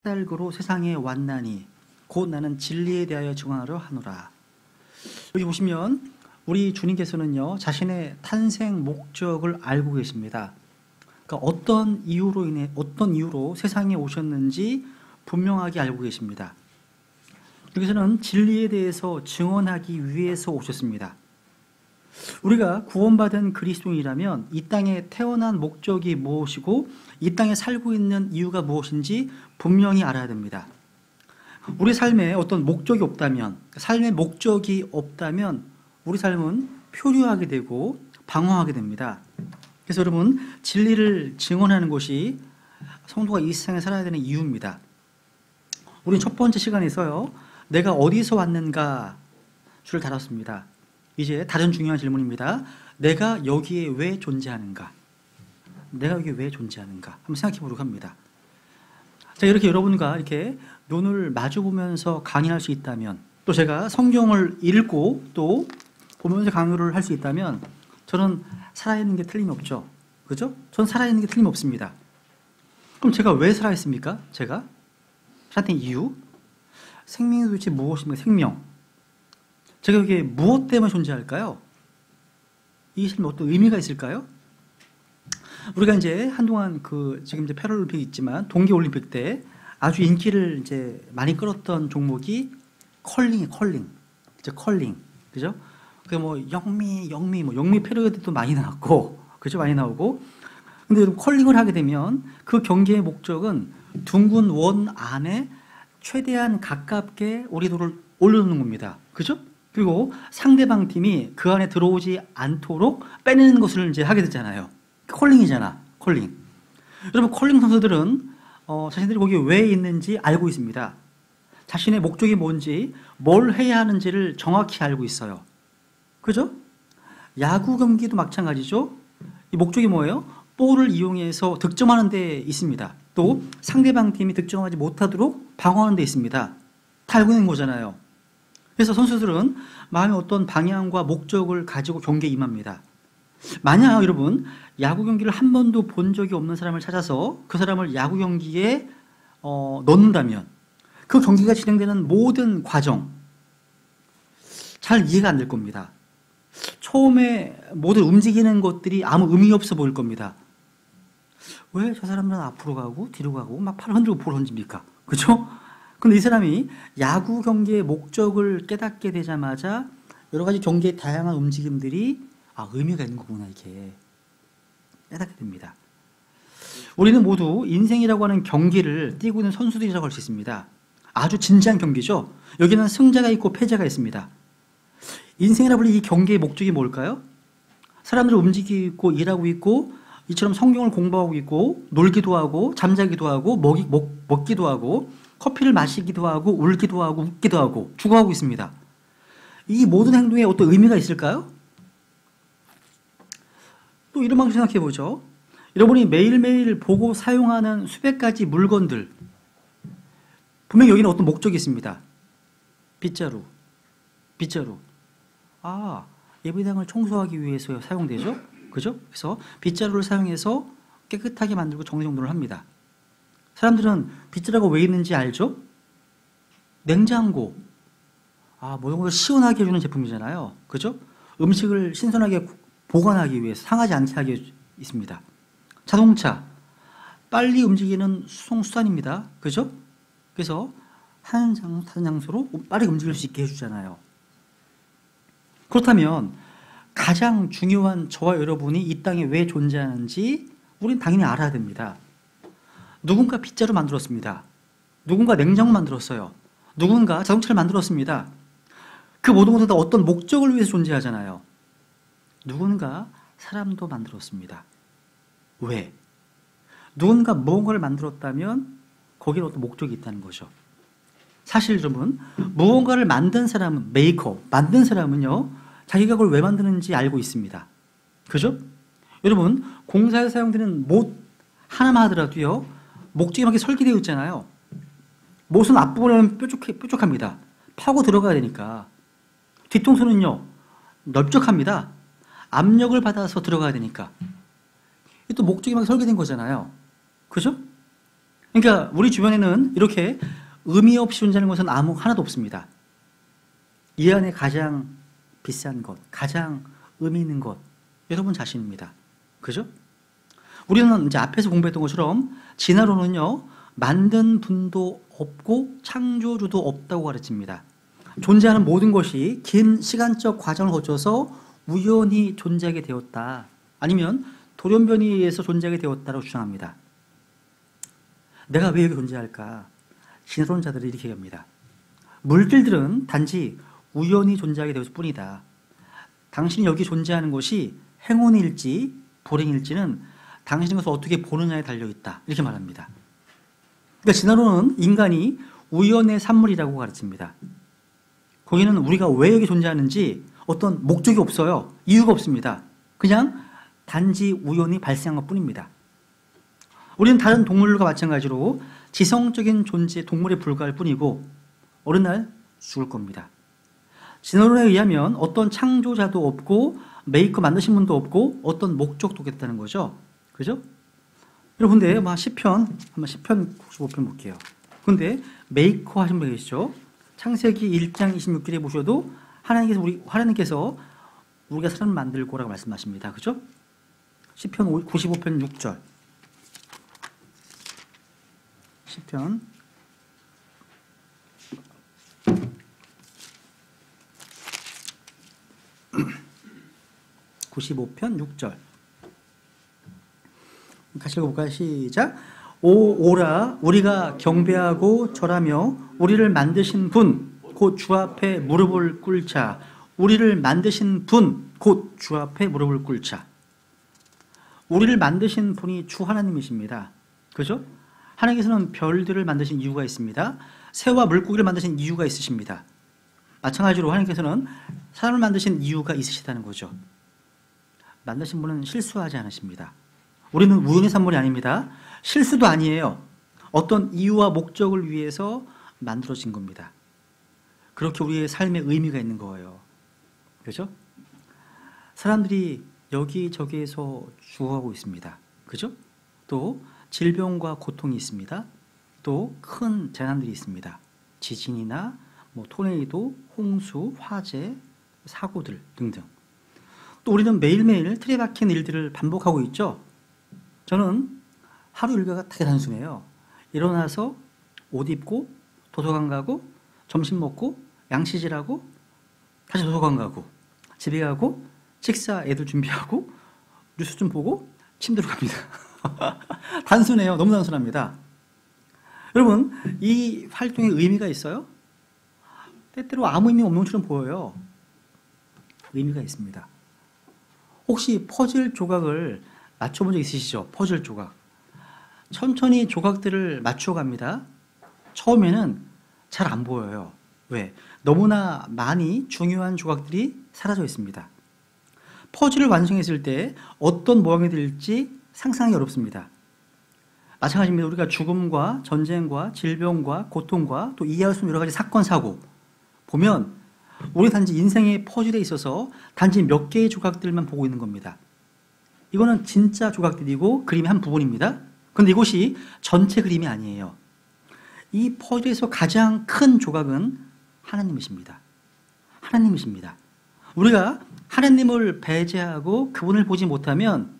까닭으로 세상에 왔나니 곧 나는 진리에 대하여 증언하려 하노라. 여기 보시면 우리 주님께서는요, 자신의 탄생 목적을 알고 계십니다. 그러니까 어떤 이유로 세상에 오셨는지 분명하게 알고 계십니다. 여기서는 진리에 대해서 증언하기 위해서 오셨습니다. 우리가 구원받은 그리스도인이라면 이 땅에 태어난 목적이 무엇이고 이 땅에 살고 있는 이유가 무엇인지 분명히 알아야 됩니다. 우리 삶에 어떤 목적이 없다면, 삶의 목적이 없다면 우리 삶은 표류하게 되고 방황하게 됩니다. 그래서 여러분, 진리를 증언하는 것이 성도가 이 세상에 살아야 되는 이유입니다. 우리 첫 번째 시간에서요, 내가 어디서 왔는가 주를 다뤘습니다. 이제 다른 중요한 질문입니다. 내가 여기에 왜 존재하는가? 내가 여기에 왜 존재하는가? 한번 생각해 보도록 합니다. 자, 이렇게 여러분과 이렇게 눈을 마주 보면서 강의할 수 있다면, 또 제가 성경을 읽고 또 보면서 강의를 할 수 있다면 저는 살아있는 게 틀림없죠. 그죠? 저는 살아있는 게 틀림없습니다. 그럼 제가 왜 살아있습니까? 제가? 살아있는 이유? 생명이 도대체 무엇입니까? 생명. 제가 여기에 무엇 때문에 존재할까요? 이 삶에 어떤 의미가 있을까요? 우리가 이제 한동안 지금 이제 패럴림픽이 있지만 동계올림픽 때 아주 인기를 이제 많이 끌었던 종목이 컬링. 그죠? 영미 패러디도 많이 나왔고, 그죠? 많이 나오고. 근데 여러분, 컬링을 하게 되면 그 경기의 목적은 둥근 원 안에 최대한 가깝게 오리도를 올려놓는 겁니다. 그죠? 그리고 상대방 팀이 그 안에 들어오지 않도록 빼내는 것을 이제 하게 되잖아요. 컬링이잖아, 컬링. 여러분, 컬링 선수들은 자신들이 거기에 왜 있는지 알고 있습니다. 자신의 목적이 뭔지, 뭘 해야 하는지를 정확히 알고 있어요. 그죠? 야구 경기도 마찬가지죠. 이 목적이 뭐예요? 볼을 이용해서 득점하는 데 있습니다. 또 상대방 팀이 득점하지 못하도록 방어하는 데 있습니다. 다 알고 있는 거잖아요. 그래서 선수들은 마음의 어떤 방향과 목적을 가지고 경기에 임합니다. 만약 여러분, 야구 경기를 한 번도 본 적이 없는 사람을 찾아서 그 사람을 야구 경기에 넣는다면 그 경기가 진행되는 모든 과정 잘 이해가 안 될 겁니다. 처음에 모든 움직이는 것들이 아무 의미 없어 보일 겁니다. 왜 저 사람들은 앞으로 가고 뒤로 가고 막 팔을 흔들고 볼을 던집니까? 그죠? 근데 이 사람이 야구 경기의 목적을 깨닫게 되자마자 여러 가지 경기의 다양한 움직임들이 의미가 있는 거구나, 이게 깨닫게 됩니다. 우리는 모두 인생이라고 하는 경기를 뛰고 있는 선수들이라고 할 수 있습니다. 아주 진지한 경기죠. 여기는 승자가 있고 패자가 있습니다. 인생이라 불리는 이 경기의 목적이 뭘까요? 사람들이 움직이고 일하고 있고 이처럼 성경을 공부하고 있고 놀기도 하고 잠자기도 하고 먹기도 하고 커피를 마시기도 하고 울기도 하고 웃기도 하고 죽어가고 있습니다. 이 모든 행동에 어떤 의미가 있을까요? 또 이런 방식 생각해 보죠. 여러분이 매일매일 보고 사용하는 수백 가지 물건들, 분명히 여기는 어떤 목적이 있습니다. 빗자루. 예배당을 청소하기 위해서 사용되죠? 그죠? 그래서 빗자루를 사용해서 깨끗하게 만들고 정리정돈을 합니다. 사람들은 빗자루가 왜 있는지 알죠? 냉장고. 모든 것을 시원하게 해주는 제품이잖아요. 그죠? 음식을 신선하게 보관하기 위해서 상하지 않게 하기 있습니다. 자동차. 빨리 움직이는 수송수단입니다. 그죠? 그래서 한 장소로 빠르게 움직일 수 있게 해주잖아요. 그렇다면 가장 중요한 저와 여러분이 이 땅에 왜 존재하는지 우리는 당연히 알아야 됩니다. 누군가 빗자루 만들었습니다. 누군가 냉장고 만들었어요. 누군가 자동차를 만들었습니다. 그 모든 것은 다 어떤 목적을 위해서 존재하잖아요. 누군가 사람도 만들었습니다. 왜? 누군가 무언가를 만들었다면 거기에 어떤 목적이 있다는 거죠. 사실 여러분, 무언가를 만든 사람은 만든 사람은요, 자기가 그걸 왜 만드는지 알고 있습니다. 그죠? 여러분, 공사에 사용되는 못 하나만 하더라도요, 목적이 막 설계되어 있잖아요. 못은 앞부분은 뾰족합니다. 파고 들어가야 되니까. 뒤통수는요, 넓적합니다. 압력을 받아서 들어가야 되니까. 또 목적이 막 설계된 거잖아요. 그죠? 그러니까 우리 주변에는 이렇게 의미 없이 존재하는 것은 아무 하나도 없습니다. 이 안에 가장 비싼 것, 가장 의미 있는 것, 여러분 자신입니다. 그죠? 우리는 이제 앞에서 공부했던 것처럼 진화론은요, 만든 분도 없고 창조주도 없다고 가르칩니다. 존재하는 모든 것이 긴 시간적 과정을 거쳐서 우연히 존재하게 되었다. 아니면 돌연변이에 의해서 존재하게 되었다고 주장합니다. 내가 왜 여기 존재할까? 진화론자들이 이렇게 얘기합니다. 물질들은 단지 우연히 존재하게 되었을 뿐이다. 당신이 여기 존재하는 것이 행운일지 불행일지는 당신이 것을 어떻게 보느냐에 달려있다. 이렇게 말합니다. 그러니까 진화론은 인간이 우연의 산물이라고 가르칩니다. 거기는 우리가 왜 여기 존재하는지 어떤 목적이 없어요. 이유가 없습니다. 그냥 단지 우연히 발생한 것뿐입니다. 우리는 다른 동물과 마찬가지로 지성적인 존재 동물에 불과할 뿐이고 어느 날 죽을 겁니다. 진화론에 의하면 어떤 창조자도 없고 메이커 만드신 분도 없고 어떤 목적도 없겠다는 거죠. 그죠? 여러분, 근데 시편, 한번 시편 95편 볼게요. 근데 메이커 하신 분 계시죠? 창세기 1장 26절에 보셔도 하나님께서 우리가 사람을 만들고라고 말씀하십니다. 그죠? 시편 95편 6절. 시편 95편 6절. 같이 읽어볼까요? 시작. 오라 우리가 경배하고 절하며 우리를 만드신 분 곧 주 앞에 무릎을 꿇자. 우리를 만드신 분 곧 주 앞에 무릎을 꿇자. 우리를 만드신 분이 주 하나님이십니다. 그죠? 하나님께서는 별들을 만드신 이유가 있습니다. 새와 물고기를 만드신 이유가 있으십니다. 마찬가지로 하나님께서는 사람을 만드신 이유가 있으시다는 거죠. 만드신 분은 실수하지 않으십니다. 우리는 우연의 산물이 아닙니다. 실수도 아니에요. 어떤 이유와 목적을 위해서 만들어진 겁니다. 그렇게 우리의 삶에 의미가 있는 거예요. 그죠? 사람들이 여기저기에서 죽어가고 있습니다. 그죠? 또 질병과 고통이 있습니다. 또 큰 재난들이 있습니다. 지진이나 토네이도, 홍수, 화재, 사고들 등등. 또 우리는 매일매일 틀에 박힌 일들을 반복하고 있죠. 저는 하루 일과가 되게 단순해요. 일어나서 옷 입고 도서관 가고 점심 먹고 양치질하고 다시 도서관 가고 집에 가고 식사 애들 준비하고 뉴스 좀 보고 침대로 갑니다. 단순해요. 너무 단순합니다. 여러분, 이 활동에 의미가 있어요? 때때로 아무 의미 없는 것처럼 보여요. 의미가 있습니다. 혹시 퍼즐 조각을 맞춰본 적 있으시죠? 퍼즐 조각. 천천히 조각들을 맞춰갑니다. 처음에는 잘 안 보여요. 왜? 너무나 많이 중요한 조각들이 사라져 있습니다. 퍼즐을 완성했을 때 어떤 모양이 될지 상상하기 어렵습니다. 마찬가지입니다. 우리가 죽음과 전쟁과 질병과 고통과 또 이해할 수 있는 여러 가지 사건, 사고 보면 우리 단지 인생의 퍼즐에 있어서 단지 몇 개의 조각들만 보고 있는 겁니다. 이거는 진짜 조각들이고 그림의 한 부분입니다. 그런데 이것이 전체 그림이 아니에요. 이 퍼즐에서 가장 큰 조각은 하나님이십니다. 하나님이십니다. 우리가 하나님을 배제하고 그분을 보지 못하면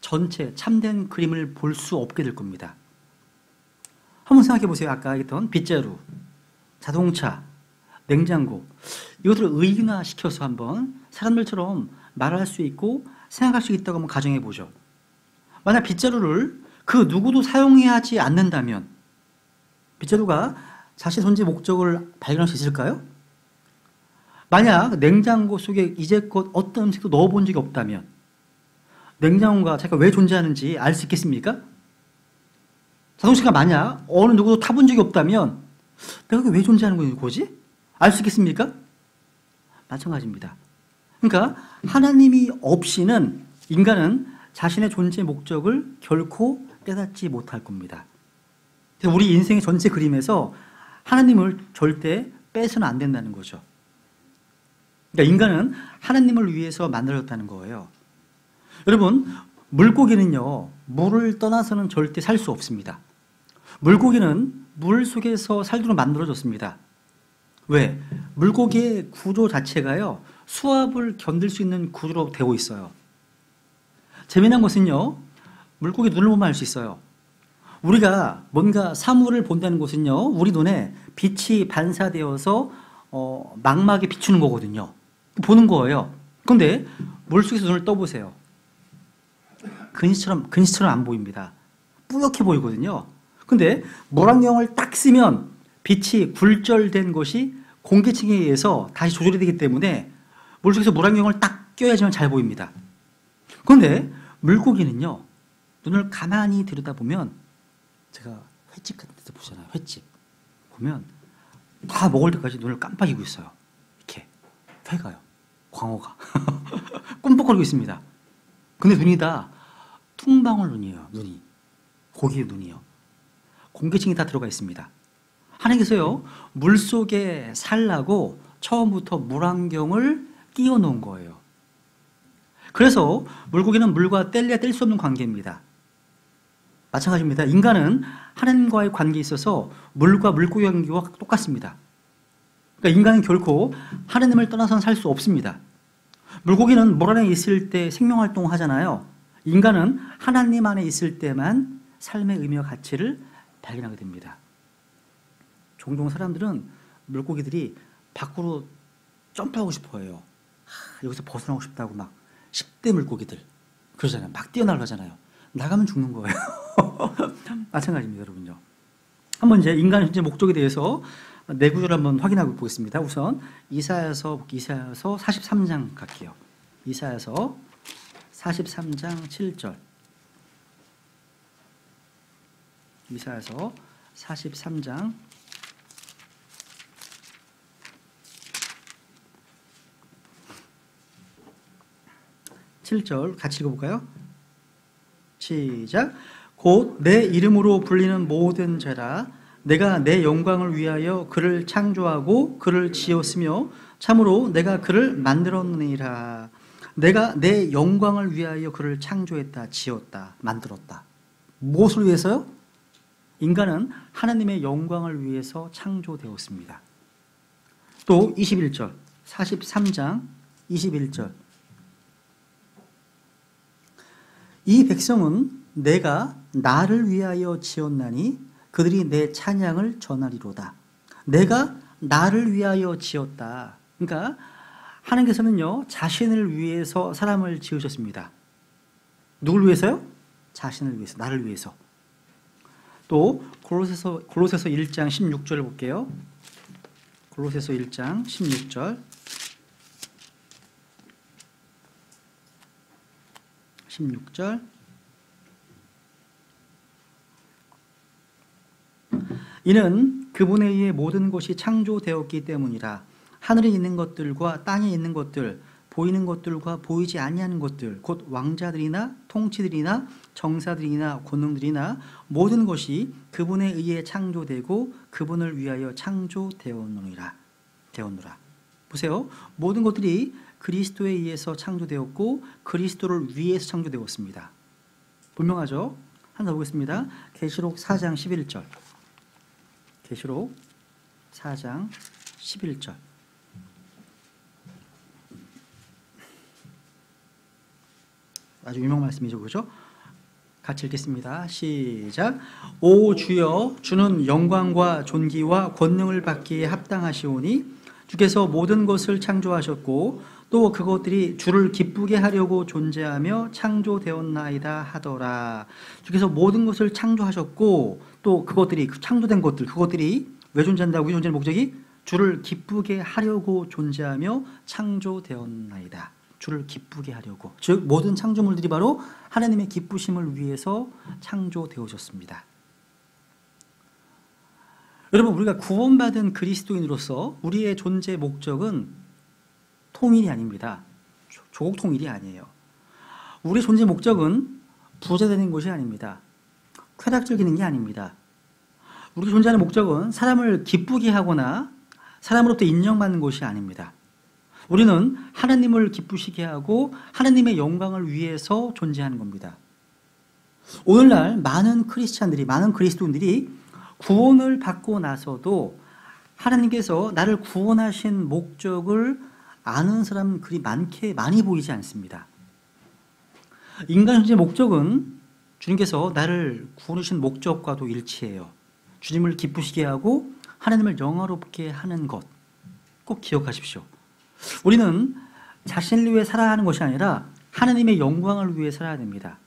전체 참된 그림을 볼 수 없게 될 겁니다. 한번 생각해 보세요. 아까 얘기했던 빗자루, 자동차, 냉장고, 이것들을 의인화시켜서 한번 사람들처럼 말할 수 있고 생각할 수 있다고 한번 가정해 보죠. 만약 빗자루를 그 누구도 사용하지 않는다면 빗자루가 자신의 존재 목적을 발견할 수 있을까요? 만약 냉장고 속에 이제껏 어떤 음식도 넣어본 적이 없다면 냉장고가 자기가 왜 존재하는지 알 수 있겠습니까? 자동차가 만약 어느 누구도 타본 적이 없다면 내가 왜 존재하는 거지? 알 수 있겠습니까? 마찬가지입니다. 그러니까 하나님이 없이는 인간은 자신의 존재 목적을 결코 깨닫지 못할 겁니다. 그래서 우리 인생의 전체 그림에서 하나님을 절대 빼서는 안 된다는 거죠. 그러니까 인간은 하나님을 위해서 만들어졌다는 거예요. 여러분, 물고기는요, 물을 떠나서는 절대 살 수 없습니다. 물고기는 물 속에서 살도록 만들어졌습니다. 왜? 물고기의 구조 자체가요, 수압을 견딜 수 있는 구조로 되어 있어요. 재미난 것은요, 물고기 눈을 보면 알 수 있어요. 우리가 뭔가 사물을 본다는 것은요, 우리 눈에 빛이 반사되어서 망막에 비추는 거거든요. 보는 거예요. 그런데 물속에서 눈을 떠보세요. 근시처럼 안 보입니다. 뿌옇게 보이거든요. 근데 물안경을 딱 쓰면 빛이 굴절된 것이 공기층에 의해서 다시 조절이 되기 때문에 물속에서 물안경을 딱 껴야지만 잘 보입니다. 그런데 물고기는요, 눈을 가만히 들여다보면, 제가 횟집 같은 데서 보잖아요. 횟집 보면 다 먹을 때까지 눈을 깜빡이고 있어요. 이렇게 회가요, 광어가 꿈뻑거리고 있습니다. 근데 눈이 다 퉁방울 눈이에요. 눈이, 고기의 눈이요. 공기층이 다 들어가 있습니다. 하나님께서요, 물속에 살라고 처음부터 물안경을 끼워 놓은 거예요. 그래서 물고기는 물과 뗄래야 뗄 수 없는 관계입니다. 마찬가지입니다. 인간은 하나님과의 관계에 있어서 물과 물고기의 관계와 똑같습니다. 그러니까 인간은 결코 하나님을 떠나서는 살 수 없습니다. 물고기는 물 안에 있을 때 생명활동을 하잖아요. 인간은 하나님 안에 있을 때만 삶의 의미와 가치를 발견하게 됩니다. 종종 사람들은 물고기들이 밖으로 점프하고 싶어 해요. 여기서 벗어나고 싶다고 막 10대 물고기들 그러잖아요. 막 뛰어나가잖아요. 나가면 죽는 거예요. 마찬가지입니다, 여러분요. 한번 이제 인간의 현재 목적에 대해서 네 구절을 한번 확인하고 보겠습니다. 우선 이사야서 43장 갈게요. 이사야서 43장 7절. 이사야서 43장 7절 같이 읽어볼까요? 시작. 곧 내 이름으로 불리는 모든 자라 내가 내 영광을 위하여 그를 창조하고 그를 지었으며 참으로 내가 그를 만들었느니라. 내가 내 영광을 위하여 그를 창조했다, 지었다, 만들었다. 무엇을 위해서요? 인간은 하나님의 영광을 위해서 창조되었습니다. 또 21절, 43장 21절. 이 백성은 내가 나를 위하여 지었나니 그들이 내 찬양을 전하리로다. 내가 나를 위하여 지었다. 그러니까 하나님께서는요, 자신을 위해서 사람을 지으셨습니다. 누굴 위해서요? 자신을 위해서, 나를 위해서. 또 골로새서 1장 16절을 볼게요. 골로새서 1장 16절. 16절. 이는 그분에 의해 모든 것이 창조되었기 때문이라. 하늘에 있는 것들과 땅에 있는 것들, 보이는 것들과 보이지 아니하는 것들, 곧 왕자들이나 통치들이나 정사들이나 권능들이나 모든 것이 그분에 의해 창조되고 그분을 위하여 창조되었노라. 보세요. 모든 것들이 그리스도에 의해서 창조되었고 그리스도를 위해서 창조되었습니다. 분명하죠? 하나 더 보겠습니다. 계시록 4장 11절. 계시록 4장 11절. 아주 유명한 말씀이죠, 그죠? 같이 읽겠습니다. 시작. 오 주여, 주는 영광과 존귀와 권능을 받기에 합당하시오니 주께서 모든 것을 창조하셨고 또 그것들이 주를 기쁘게 하려고 존재하며 창조되었나이다 하더라. 주께서 모든 것을 창조하셨고 또 그것들이, 창조된 것들, 그것들이 왜 존재한다고? 존재하는 목적이 주를 기쁘게 하려고 존재하며 창조되었나이다. 주를 기쁘게 하려고. 즉 모든 창조물들이 바로 하나님의 기쁘심을 위해서 창조되어졌습니다. 여러분, 우리가 구원받은 그리스도인으로서 우리의 존재 목적은 통일이 아닙니다. 조국 통일이 아니에요. 우리의 존재 목적은 부자 되는 것이 아닙니다. 쾌락 즐기는 게 아닙니다. 우리가 존재하는 목적은 사람을 기쁘게 하거나 사람으로부터 인정받는 것이 아닙니다. 우리는 하나님을 기쁘시게 하고 하나님의 영광을 위해서 존재하는 겁니다. 오늘날 많은 크리스찬들이, 많은 그리스도인들이 구원을 받고 나서도 하나님께서 나를 구원하신 목적을 아는 사람은 그리 많이 보이지 않습니다. 인간 존재의 목적은 주님께서 나를 구원하신 목적과도 일치해요. 주님을 기쁘시게 하고 하나님을 영화롭게 하는 것 꼭 기억하십시오. 우리는 자신을 위해 살아야 하는 것이 아니라 하나님의 영광을 위해 살아야 됩니다.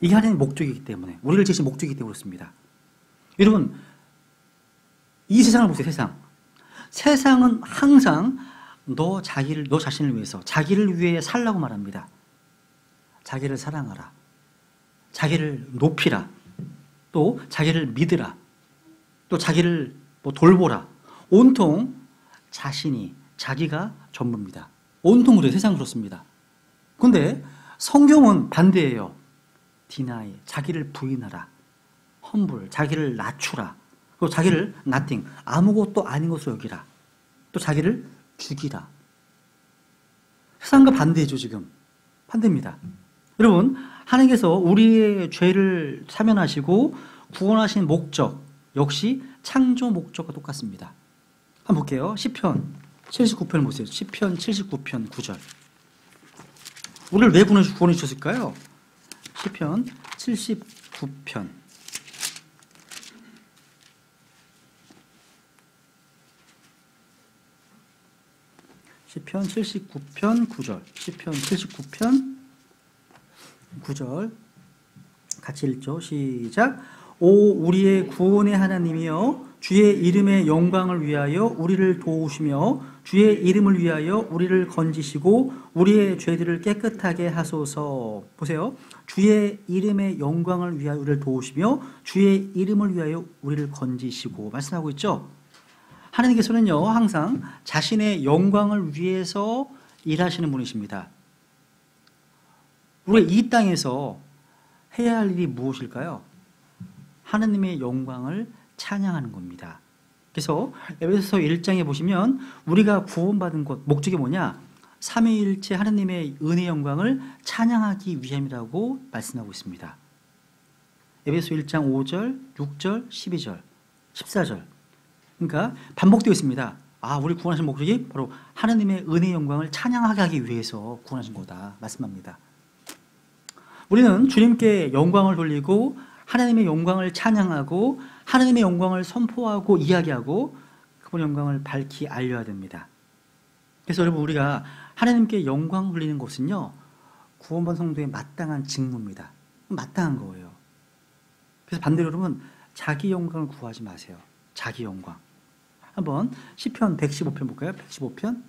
이게 하나님의 목적이기 때문에, 우리를 지으신 목적이기 때문에 그렇습니다. 여러분, 이 세상을 보세요. 세상은 항상 너 자신을 위해서, 자기를 위해 살라고 말합니다. 자기를 사랑하라, 자기를 높이라, 또 자기를 믿으라, 또 자기를 돌보라. 온통 자기가 전부입니다. 온통 그래요. 세상은 그렇습니다. 그런데 성경은 반대예요. deny, 자기를 부인하라, humble, 자기를 낮추라, 그리고 자기를 nothing, 아무것도 아닌 것으로 여기라, 또 자기를 죽이라. 세상과 반대죠. 지금 반대입니다. 여러분, 하나님께서 우리의 죄를 사면하시고 구원하신 목적 역시 창조 목적과 똑같습니다. 한번 볼게요. 시편 79편 보세요. 시편 79편 9절. 우리를 왜 구원해 주셨을까요? 시편 79편. 시편 79편 9절. 시편 79편 9절. 같이 읽죠. 시작. 오 우리의 구원의 하나님이여, 주의 이름의 영광을 위하여 우리를 도우시며 주의 이름을 위하여 우리를 건지시고 우리의 죄들을 깨끗하게 하소서. 보세요. 주의 이름의 영광을 위하여 우리를 도우시며 주의 이름을 위하여 우리를 건지시고 말씀하고 있죠. 하나님께서는요 항상 자신의 영광을 위해서 일하시는 분이십니다. 우리가 이 땅에서 해야 할 일이 무엇일까요? 하나님의 영광을 찬양하는 겁니다. 그래서 에베소서 1장에 보시면 우리가 구원받은 것, 목적이 뭐냐? 삼위일체 하나님의 은혜의 영광을 찬양하기 위함이라고 말씀하고 있습니다. 에베소 1장 5절, 6절, 12절, 14절. 그러니까 반복되어 있습니다. 우리 구원하신 목적이 바로 하나님의 은혜의 영광을 찬양하게 하기 위해서 구원하신 거다 말씀합니다. 우리는 주님께 영광을 돌리고 하나님의 영광을 찬양하고 하나님의 영광을 선포하고 이야기하고 그분의 영광을 밝히 알려야 됩니다. 그래서 여러분, 우리가 하나님께 영광 돌리는 것은요 구원받은 성도의 마땅한 직무입니다. 마땅한 거예요. 그래서 반대로 여러분, 자기 영광을 구하지 마세요. 자기 영광. 한번 시편 115편 볼까요? 115편.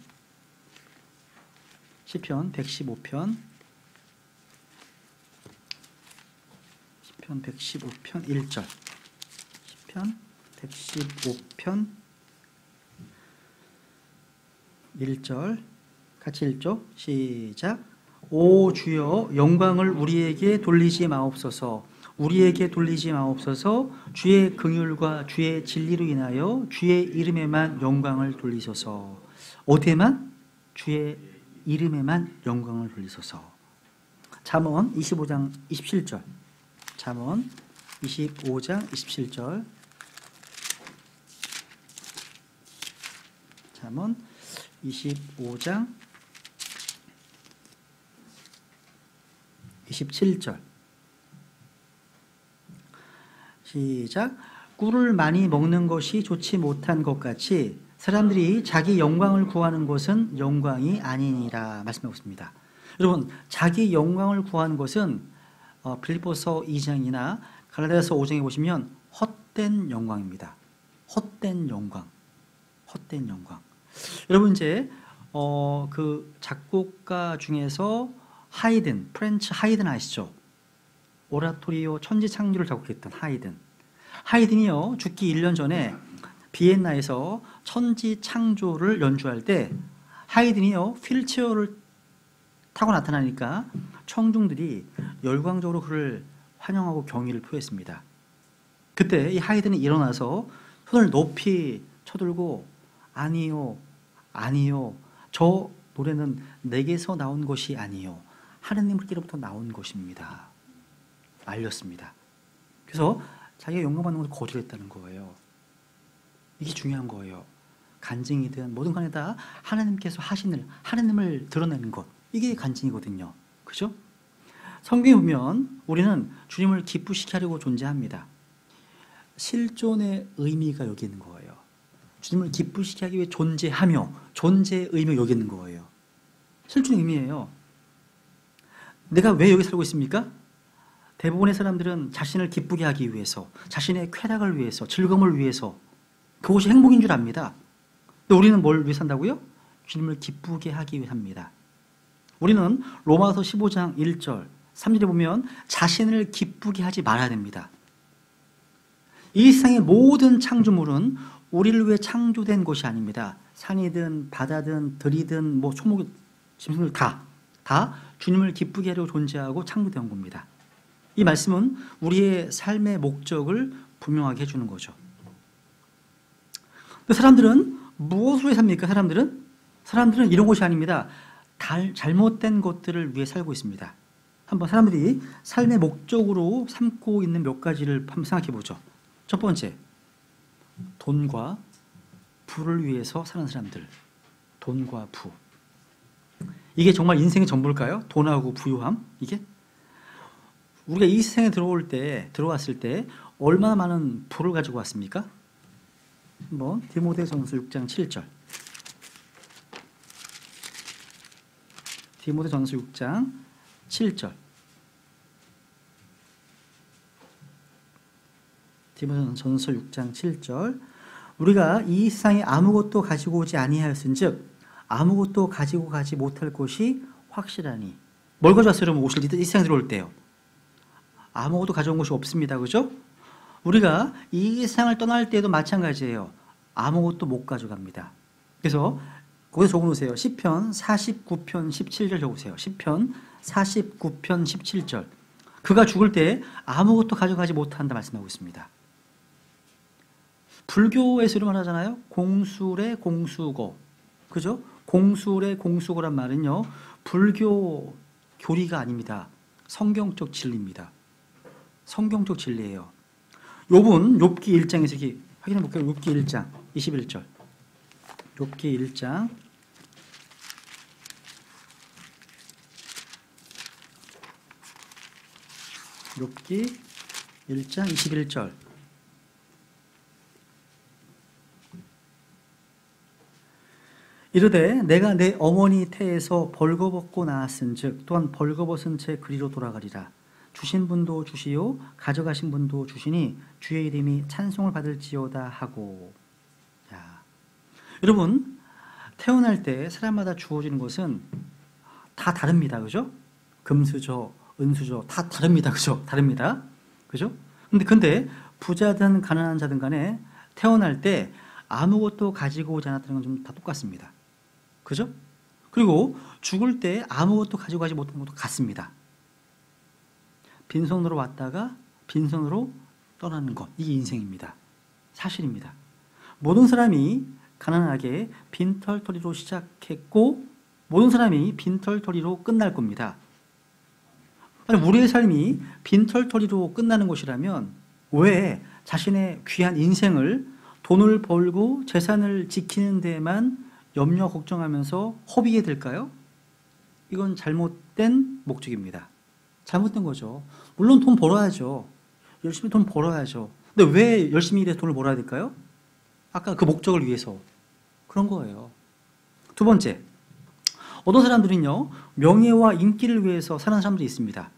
시편 115편. 시편 115편 1절. 시편 115편 1절. 같이 읽죠. 시작. 오 주여, 영광을 우리에게 돌리지 마옵소서. 우리에게 돌리지 마옵소서. 주의 긍휼과 주의 진리로 인하여 주의 이름에만 영광을 돌리소서. 어디에만? 주의 이름에만 영광을 돌리소서. 잠언 25장 27절. 잠언 25장 27절. 잠언 25장 27절. 시작. 꿀을 많이 먹는 것이 좋지 못한 것 같이 사람들이 자기 영광을 구하는 것은 영광이 아니니라 말씀하고 있습니다. 여러분, 자기 영광을 구하는 것은 빌립보서 2장이나 갈라디아서 5장에 보시면 헛된 영광입니다. 헛된 영광. 헛된 영광. 여러분, 이제 그 작곡가 중에서 하이든, 프렌치 하이든 아시죠? 오라토리오 천지창조를 작곡했던 하이든. 하이든이요 죽기 1년 전에 비엔나에서 천지창조를 연주할 때 하이든이요 휠체어를 타고 나타나니까 청중들이 열광적으로 그를 환영하고 경의를 표했습니다. 그때 이 하이든이 일어나서 손을 높이 쳐들고 아니요, 아니요, 저 노래는 내게서 나온 것이 아니요, 하느님께로부터 나온 것입니다. 알렸습니다. 그래서 자기가 영광받는 것을 거절했다는 거예요. 이게 중요한 거예요. 간증이든 뭐든 간에 다 하나님께서 하시는, 하나님을 드러내는 것, 이게 간증이거든요. 그죠? 성경에 보면 우리는 주님을 기쁘시게 하려고 존재합니다. 실존의 의미가 여기 있는 거예요. 주님을 기쁘시게 하기 위해 존재하며, 존재의 의미가 여기 있는 거예요. 실존의 의미예요. 내가 왜 여기 살고 있습니까? 대부분의 사람들은 자신을 기쁘게 하기 위해서, 자신의 쾌락을 위해서, 즐거움을 위해서, 그것이 행복인 줄 압니다. 근데 우리는 뭘 위해 산다고요? 주님을 기쁘게 하기 위해 삽니다. 우리는 로마서 15장 1절, 3절에 보면 자신을 기쁘게 하지 말아야 됩니다. 이 세상의 모든 창조물은 우리를 위해 창조된 것이 아닙니다. 산이든 바다든 들이든 뭐 초목, 짐승들 다 주님을 기쁘게 하려고 존재하고 창조된 겁니다. 이 말씀은 우리의 삶의 목적을 분명하게 해주는 거죠. 사람들은 무엇을 위해 삽니까? 사람들은 이런 것이 아닙니다. 잘못된 것들을 위해 살고 있습니다. 한번 사람들이 삶의 목적으로 삼고 있는 몇 가지를 한번 생각해 보죠. 첫 번째, 돈과 부를 위해서 사는 사람들. 돈과 부. 이게 정말 인생의 전부일까요? 돈하고 부유함? 이게? 우리가 이 세상에 들어왔을 때 얼마나 많은 부를 가지고 왔습니까? 한번 디모데전서 6장 7절. 디모데전서 6장 7절. 디모데전서 6장 7절. 우리가 이 세상에 아무것도 가지고 오지 아니하였은즉 아무것도 가지고 가지 못할 것이 확실하니. 뭘 가져왔어요? 여러분, 오실 때 이 세상에 들어올 때요. 아무것도 가져온 것이 없습니다. 그죠? 우리가 이 세상을 떠날 때도 마찬가지예요. 아무것도 못 가져갑니다. 그래서 거기서 적어놓으세요. 시편 49편 17절 적으세요. 시편 49편 17절. 그가 죽을 때 아무것도 가져가지 못한다 말씀하고 있습니다. 불교에서 이런 말 하잖아요. 공술의 공수고. 그죠? 공술의 공수고란 말은요, 불교 교리가 아닙니다. 성경적 진리입니다. 성경적 진리예요. 욥은 욥기 1장에서 이렇게 확인해 볼게요. 욥기 1장 21절. 욥기 1장 21절. 이르되 내가 내 어머니 태에서 벌거벗고 나았은즉 또한 벌거벗은 채 그리로 돌아가리라. 주신 분도 주시요 가져가신 분도 주시니 주의 이름이 찬송을 받을지어다 하고. 자, 여러분, 태어날 때 사람마다 주어지는 것은 다 다릅니다. 그죠? 금수저, 은수저 다 다릅니다. 그죠? 다릅니다. 그죠? 근데 부자든 가난한 자든 간에 태어날 때 아무것도 가지고 오지 않았다는 건 좀 다 똑같습니다. 그죠? 그리고 죽을 때 아무것도 가지고 가지 못한 것도 같습니다. 빈손으로 왔다가 빈손으로 떠나는 것, 이게 인생입니다. 사실입니다. 모든 사람이 가난하게 빈털터리로 시작했고 모든 사람이 빈털터리로 끝날 겁니다. 우리의 삶이 빈털터리로 끝나는 것이라면 왜 자신의 귀한 인생을 돈을 벌고 재산을 지키는 데만 염려 걱정하면서 허비게 될까요? 이건 잘못된 목적입니다. 잘못된 거죠. 물론 돈 벌어야죠. 열심히 돈 벌어야죠. 근데 왜 열심히 일해서 돈을 벌어야 될까요? 아까 그 목적을 위해서. 그런 거예요. 두 번째, 어떤 사람들은요, 명예와 인기를 위해서 사는 사람들이 있습니다.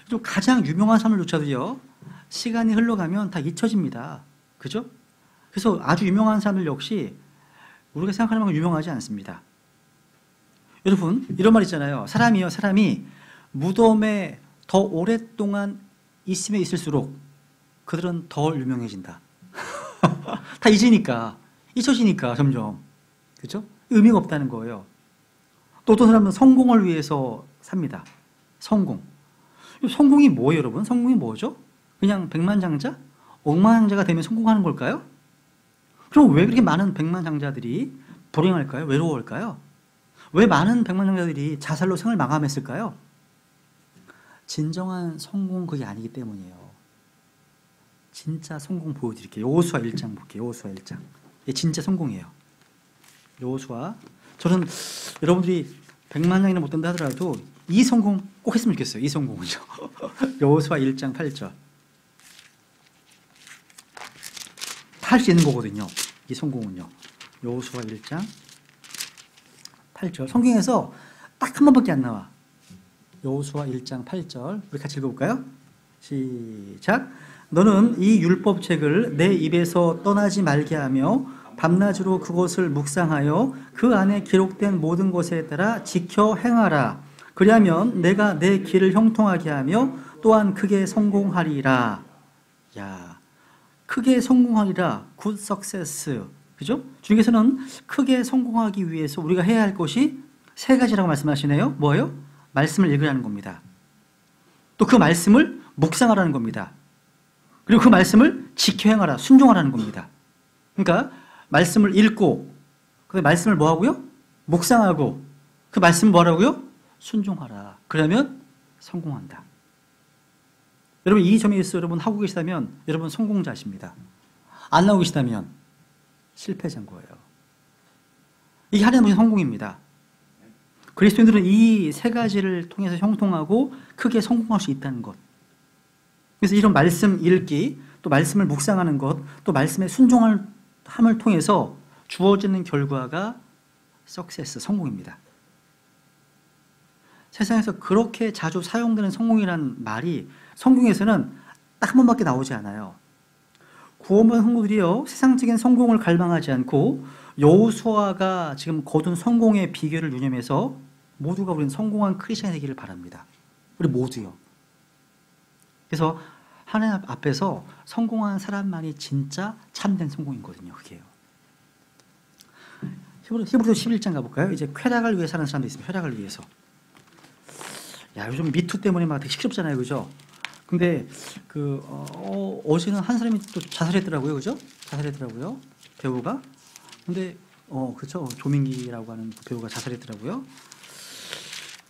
좀 가장 유명한 사람들조차도요, 시간이 흘러가면 다 잊혀집니다. 그죠? 그래서 아주 유명한 사람들 역시 우리가 생각하는 만큼 유명하지 않습니다. 여러분, 이런 말 있잖아요. 사람이 무덤에 더 오랫동안 있으면 있을수록 그들은 더 유명해진다. 다 잊혀지니까 점점. 그죠? 의미가 없다는 거예요. 또 어떤 사람은 성공을 위해서 삽니다. 성공이 뭐예요, 여러분? 성공이 뭐죠? 그냥 백만장자? 억만장자가 되면 성공하는 걸까요? 그럼 왜 그렇게 많은 백만장자들이 불행할까요? 외로워할까요? 왜 많은 백만장자들이 자살로 생을 마감했을까요? 진정한 성공은 그게 아니기 때문이에요. 진짜 성공 보여드릴게요. 여호수아 1장 볼게요. 여호수아 1장. 이게 진짜 성공이에요. 여호수아. 저는 여러분들이 100만 장이나 못 된다 하더라도 이 성공 꼭 했으면 좋겠어요. 이 성공은요. 여호수아 1장 8절. 할 수 있는 거거든요. 이 성공은요. 여호수아 1장 8절. 성경에서 딱 한 번밖에 안 나와. 여호수아 1장 8절. 우리 같이 읽어볼까요? 시작. 너는 이 율법책을 내 입에서 떠나지 말게 하며 밤낮으로 그것을 묵상하여 그 안에 기록된 모든 것에 따라 지켜 행하라. 그리하면 내가 내 길을 형통하게 하며 또한 크게 성공하리라. 야, 크게 성공하리라. 굿 석세스. 그죠? 주님께서는 크게 성공하기 위해서 우리가 해야 할 것이 세 가지라고 말씀하시네요. 뭐예요? 말씀을 읽으라는 겁니다. 또 그 말씀을 묵상하라는 겁니다. 그리고 그 말씀을 지켜 행하라, 순종하라는 겁니다. 그러니까 말씀을 읽고 그 말씀을 뭐 하고요? 묵상하고 그 말씀을 뭐 하라고요? 순종하라. 그러면 성공한다. 여러분 이 점에 있어 여러분 하고 계시다면 여러분 성공자십니다. 안 하고 계시다면 실패자인 거예요. 이게 하나님의 성공입니다. 그리스도인들은 이 세 가지를 통해서 형통하고 크게 성공할 수 있다는 것. 그래서 이런 말씀 읽기, 또 말씀을 묵상하는 것, 또 말씀에 순종함을 통해서 주어지는 결과가 석세스, 성공입니다. 세상에서 그렇게 자주 사용되는 성공이라는 말이 성경에서는 딱 한 번밖에 나오지 않아요. 구원받은 성도들이요, 세상적인 성공을 갈망하지 않고 여호수아가 지금 거둔 성공의 비결을 유념해서 모두가 우리는 성공한 크리스천이 되기를 바랍니다. 우리 모두요. 그래서 하나님 앞에서 성공한 사람만이 진짜 참된 성공이거든요. 그게요. 히브리서 11장 가볼까요? 이제 쾌락을 위해 사는 사람도 있습니다. 쾌락을 위해서. 야, 요즘 미투 때문에 막 되게 시끄럽잖아요. 그죠? 근데 어제는 한 사람이 또 자살했더라고요. 그죠? 자살했더라고요. 배우가. 근데 그렇죠. 조민기라고 하는 배우가 자살했더라고요.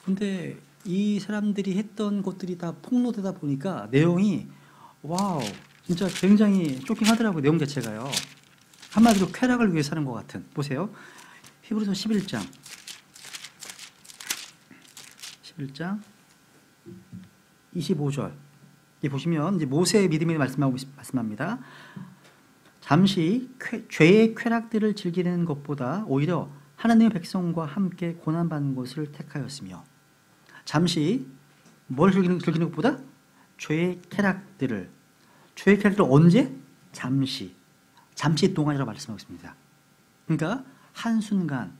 근데 이 사람들이 했던 것들이 다 폭로되다 보니까 내용이 와우, 진짜 굉장히 쇼킹하더라고요. 내용 자체가요. 한마디로 쾌락을 위해 사는 것 같은. 보세요. 히브리서 11장 25절. 이 보시면 이제 모세의 믿음이 말씀합니다. 잠시 죄의 쾌락들을 즐기는 것보다 오히려 하나님의 백성과 함께 고난받는 것을 택하였으며, 잠시 뭘 즐기는 것보다 죄의 쾌락들을 언제? 잠시 동안이라고 말씀하고 있습니다. 그러니까 한순간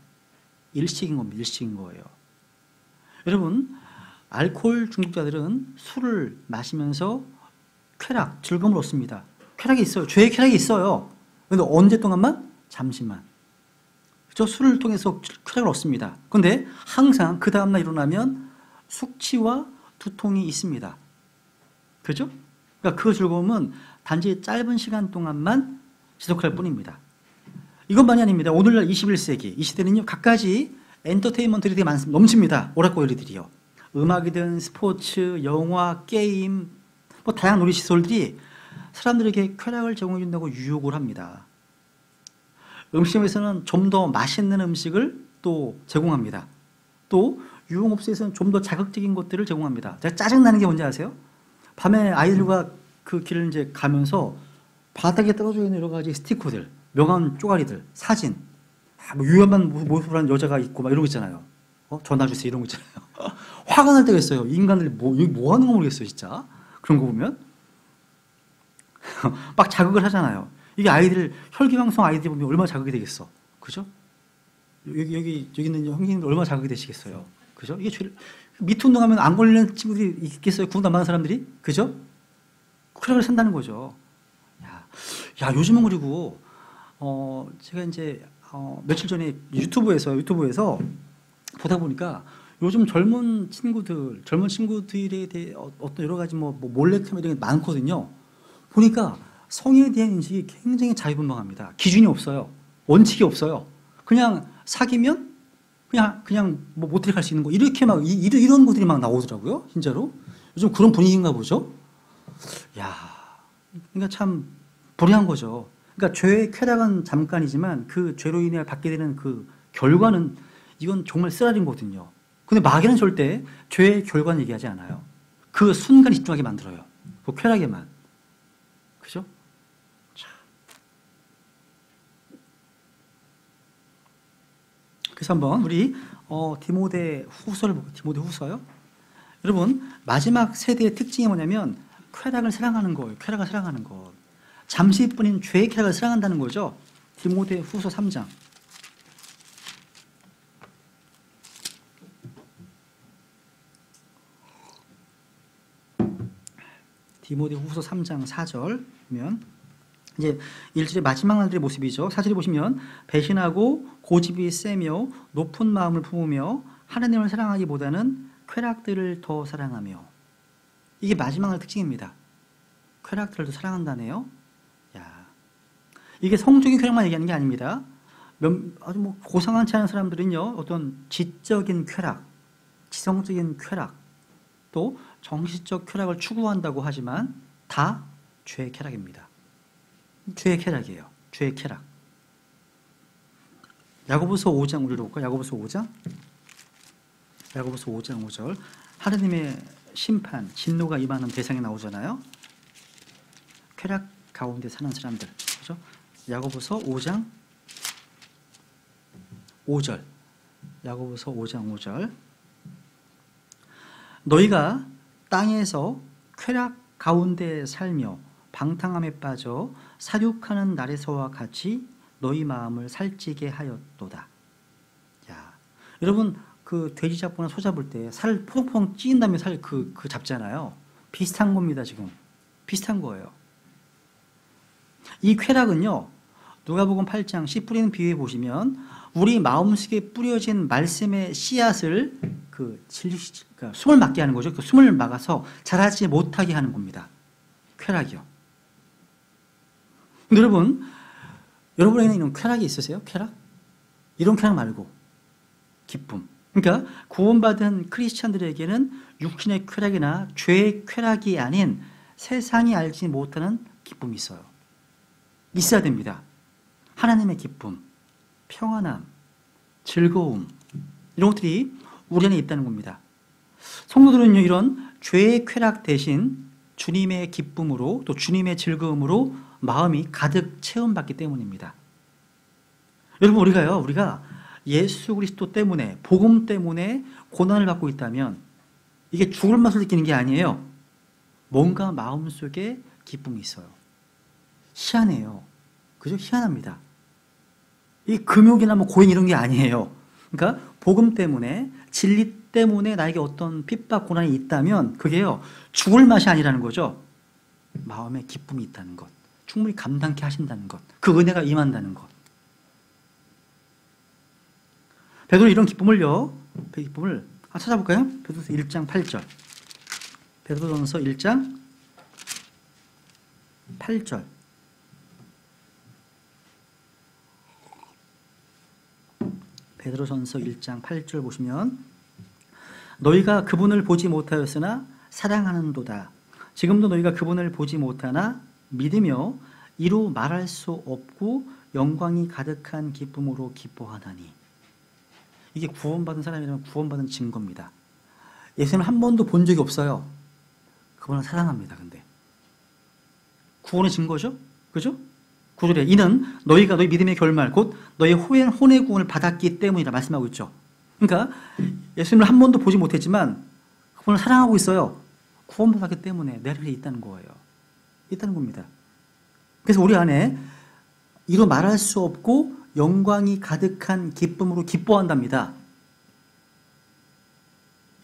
일시인 겁니다. 일시인 거예요. 여러분, 알코올 중독자들은 술을 마시면서 즐거움을 얻습니다. 쾌락이 있어요. 죄의 쾌락이 있어요. 그런데 언제 동안만? 잠시만. 그렇죠? 술을 통해서 쾌락을 얻습니다. 그런데 항상 그 다음날 일어나면 숙취와 두통이 있습니다. 그렇죠? 그러니까 그 즐거움은 단지 짧은 시간 동안만 지속할 뿐입니다. 이것만이 아닙니다. 오늘날 21세기, 이 시대는요, 갖가지 엔터테인먼트들이 되게 넘칩니다. 오락고리들이요. 음악이든 스포츠, 영화, 게임, 뭐 다양한 놀이시설들이 사람들에게 쾌락을 제공해준다고 유혹을 합니다. 음식점에서는 좀 더 맛있는 음식을 또 제공합니다. 또 유흥업소에서는 좀 더 자극적인 것들을 제공합니다. 제가 짜증나는 게 뭔지 아세요? 밤에 아이들과 그 길을 이제 가면서 바닥에 떨어져 있는 여러 가지 스티커들, 명함 쪼가리들, 사진, 뭐 위험한 모습을 하는 여자가 있고 막 이런 거 있잖아요. 전화 주세요 이런 거 있잖아요. 화가 날 때가 있어요. 인간들이 뭐 하는 거 모르겠어요, 진짜. 그런 거 보면 막 자극을 하잖아요. 이게 혈기왕성 아이들 보면 얼마나 자극이 되겠어, 그죠? 여기 있는 형님들 얼마나 자극이 되시겠어요, 그죠? 이게 미투 운동하면 안 걸리는 친구들이 있겠어요, 구분 안 받는 사람들이, 그죠? 쾌락을 산다는 거죠. 야, 요즘은 그리고 제가 이제 며칠 전에 유튜브에서 보다 보니까 요즘 젊은 친구들에 대해 어떤 여러 가지 뭐 몰래카메라 이런 게 많거든요. 보니까 성에 대한 인식이 굉장히 자유분방합니다. 기준이 없어요. 원칙이 없어요. 그냥 사귀면 그냥 뭐 모텔 갈 수 있는 거 이렇게 막 이런 것들이 막 나오더라고요. 진짜로. 요즘 그런 분위기인가 보죠. 야, 그러니까 참 불행한 거죠. 그러니까 죄의 쾌락은 잠깐이지만 그 죄로 인해 받게 되는 그 결과는 이건 정말 쓰라린 거거든요. 근데 마귀는 절대 죄의 결과는 얘기하지 않아요. 그 순간에 집중하게 만들어요. 그 쾌락에만. 그죠? 자. 그래서 한번 우리 디모데 후서를 볼게요. 디모데 후서요. 여러분, 마지막 세대의 특징이 뭐냐면 쾌락을 사랑하는 거예요. 쾌락을 사랑하는 것. 잠시뿐인 죄의 쾌락을 사랑한다는 거죠. 디모데 후서 3장. 디모데 후서 3장 4절 보면 이제 일주일의 마지막 날들의 모습이죠. 4절에 보시면 배신하고 고집이 세며 높은 마음을 품으며 하나님을 사랑하기보다는 쾌락들을 더 사랑하며. 이게 마지막 날 특징입니다. 쾌락들을 더 사랑한다네요. 야, 이게 성적인 쾌락만 얘기하는 게 아닙니다. 아주 뭐 고상한치 않은 사람들은요, 어떤 지적인 쾌락, 지성적인 쾌락, 또 정신적 쾌락을 추구한다고 하지만 다 죄의 쾌락입니다. 죄의 쾌락이에요. 죄의 쾌락. 야고보서 5장 우리로 볼까요? 야고보서 5장. 야고보서 5장 5절. 하나님의 심판, 진노가 임하는 대상이 나오잖아요. 쾌락 가운데 사는 사람들. 그죠? 야고보서 5장 5절. 야고보서 5장 5절. 너희가 땅에서 쾌락 가운데 살며 방탕함에 빠져 사륙하는 날에서와 같이 너희 마음을 살찌게 하였도다. 야, 여러분 그 돼지 잡거나 소 잡을 때 살 포동포동 찢은 다음에 살 그 잡잖아요. 비슷한 겁니다. 지금 비슷한 거예요. 이 쾌락은요, 누가복음 8장 씨 뿌리는 비유에 보시면 우리 마음속에 뿌려진 말씀의 씨앗을 그러니까 숨을 막게 하는 거죠. 그 숨을 막아서 자라지 못하게 하는 겁니다. 쾌락이요. 근데 여러분에게는 이런 쾌락이 있으세요? 쾌락? 이런 쾌락 말고 기쁨. 그러니까 구원받은 크리스찬들에게는 육신의 쾌락이나 죄의 쾌락이 아닌 세상이 알지 못하는 기쁨이 있어요. 있어야 됩니다. 하나님의 기쁨, 평안함, 즐거움, 이런 것들이 우리 안에 있다는 겁니다. 성도들은요, 이런 죄의 쾌락 대신 주님의 기쁨으로 또 주님의 즐거움으로 마음이 가득 체험받기 때문입니다. 여러분, 우리가 예수 그리스도 때문에, 복음 때문에 고난을 받고 있다면 이게 죽을 맛을 느끼는 게 아니에요. 뭔가 마음속에 기쁨이 있어요. 희한해요. 그죠? 희한합니다. 이 금욕이나 뭐 고행 이런 게 아니에요. 그러니까 복음 때문에, 진리 때문에 나에게 어떤 핍박, 고난이 있다면 그게요, 죽을 맛이 아니라는 거죠. 마음에 기쁨이 있다는 것, 충분히 감당케 하신다는 것, 그 은혜가 임한다는 것. 베드로 이런 기쁨을 찾아볼까요? 베드로서 1장 8절. 베드로전서 1장 8절. 베드로전서 1장 8절 보시면 너희가 그분을 보지 못하였으나 사랑하는도다. 지금도 너희가 그분을 보지 못하나 믿으며 이루 말할 수 없고 영광이 가득한 기쁨으로 기뻐하나니. 이게 구원받은 사람이라면 구원받은 증거입니다. 예수는 한 번도 본 적이 없어요. 그분을 사랑합니다. 근데 구원의 증거죠? 그죠? 9절에 이는 너희가 너희 믿음의 결말 곧 너희 혼의 구원을 받았기 때문이라 말씀하고 있죠. 그러니까 예수님을 한 번도 보지 못했지만 그분을 사랑하고 있어요. 구원받았기 때문에 내 안에 있다는 거예요. 있다는 겁니다. 그래서 우리 안에 이루 말할 수 없고 영광이 가득한 기쁨으로 기뻐한답니다.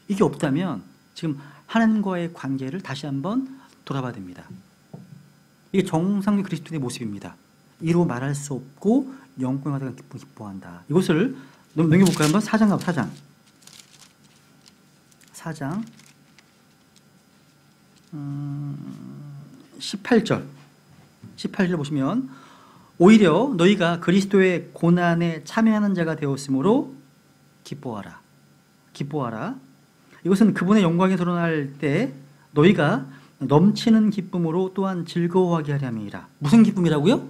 이게 없다면 지금 하나님과의 관계를 다시 한번 돌아봐야 됩니다. 이게 정상의 그리스도인의 모습입니다. 이루 말할 수 없고 영광이 가득한 기쁨 기뻐한다. 이것을 넘겨볼까요? 한번 4장 가보 4장 18절 보시면 오히려 너희가 그리스도의 고난에 참여하는 자가 되었으므로 기뻐하라. 이것은 그분의 영광이 드러날 때 너희가 넘치는 기쁨으로 또한 즐거워하게 하려 함이라. 무슨 기쁨이라고요?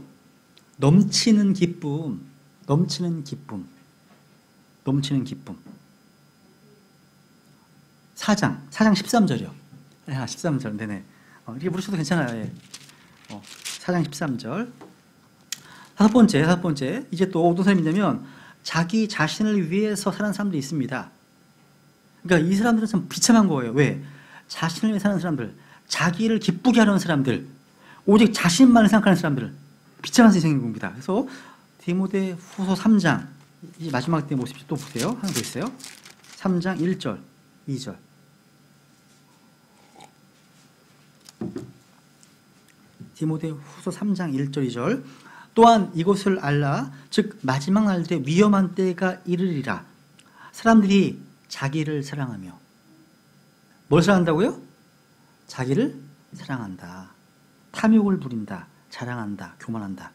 넘치는 기쁨. 넘치는 기쁨. 넘치는 기쁨. 4장 13절이요. 13절. 네네. 이렇게 부르셔도 괜찮아요. 예. 4장 13절. 다섯 번째. 이제 또 어떤 사람이냐면 자기 자신을 위해서 사는 사람들이 있습니다. 그러니까 이 사람들은 참 비참한 거예요. 왜? 자신을 위해 사는 사람들, 자기를 기쁘게 하는 사람들, 오직 자신만을 생각하는 사람들, 비참한 세상인 겁니다. 그래서 디모데 후서 3장, 이 마지막 때 모습 또 보세요. 하나 더 있어요. 3장 1절, 2절. 디모데 후서 3장 1절, 2절. 또한 이것을 알라, 즉 마지막 날들에 위험한 때가 이르리라. 사람들이 자기를 사랑하며. 뭘 사랑한다고요? 자기를 사랑한다. 탐욕을 부린다. 자랑한다. 교만한다.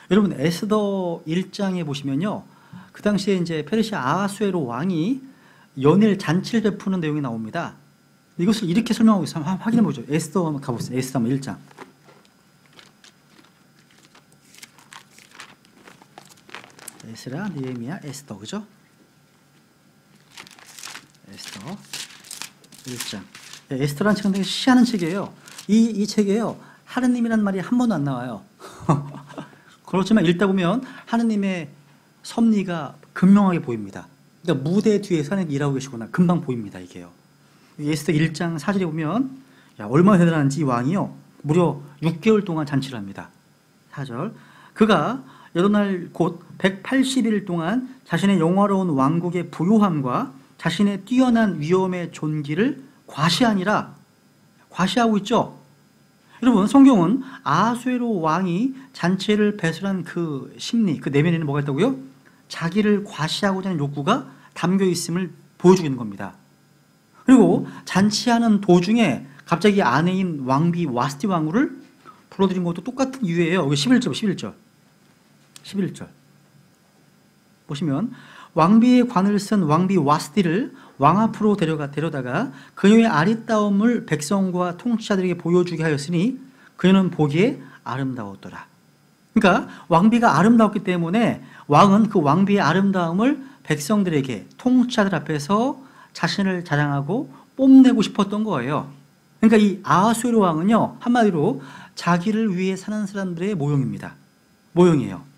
여러분 에스더 1장에 보시면요, 그 당시에 이제 페르시아 아하수에로 왕이 연일 잔치를 베푸는 내용이 나옵니다. 이것을 이렇게 설명하고 있어요. 한번 확인해 보죠. 에스더 한번 가보세요. 에스더 한번 1장. 에스라, 느헤미야, 에스더, 그죠? 에스더 1장. 에스더라는 책은 되게 시하는 책이에요. 이 책에요, 하느님이라는 말이 한 번도 안 나와요. 그렇지만 읽다 보면 하느님의 섭리가 극명하게 보입니다. 그러니까 무대 뒤에서 하나님 일하고 계시구나 금방 보입니다. 이게요. 에스더 1장 4절에 보면, 야, 얼마나 대단한지 이 왕이요, 무려 6개월 동안 잔치를 합니다. 4절. 그가 여러 날 곧 180일 동안 자신의 영화로운 왕국의 부요함과 자신의 뛰어난 위엄의 존귀를 과시하니라. 과시하고 있죠. 여러분 성경은 아하수에로 왕이 잔치를 배설한 그 심리, 그 내면에는 뭐가 있다고요? 자기를 과시하고자 하는 욕구가 담겨 있음을 보여주고 있는 겁니다. 그리고 잔치하는 도중에 갑자기 아내인 왕비 와스티 왕후를 불러들인 것도 똑같은 이유예요. 여기 11절 보시면, 왕비의 관을 쓴 왕비 와스티를 왕 앞으로 데려다가 그녀의 아리따움을 백성과 통치자들에게 보여주게 하였으니 그녀는 보기에 아름다웠더라. 그러니까 왕비가 아름다웠기 때문에 왕은 그 왕비의 아름다움을 백성들에게, 통치자들 앞에서 자신을 자랑하고 뽐내고 싶었던 거예요. 그러니까 이 아하수에로 왕은요, 한마디로 자기를 위해 사는 사람들의 모형이에요.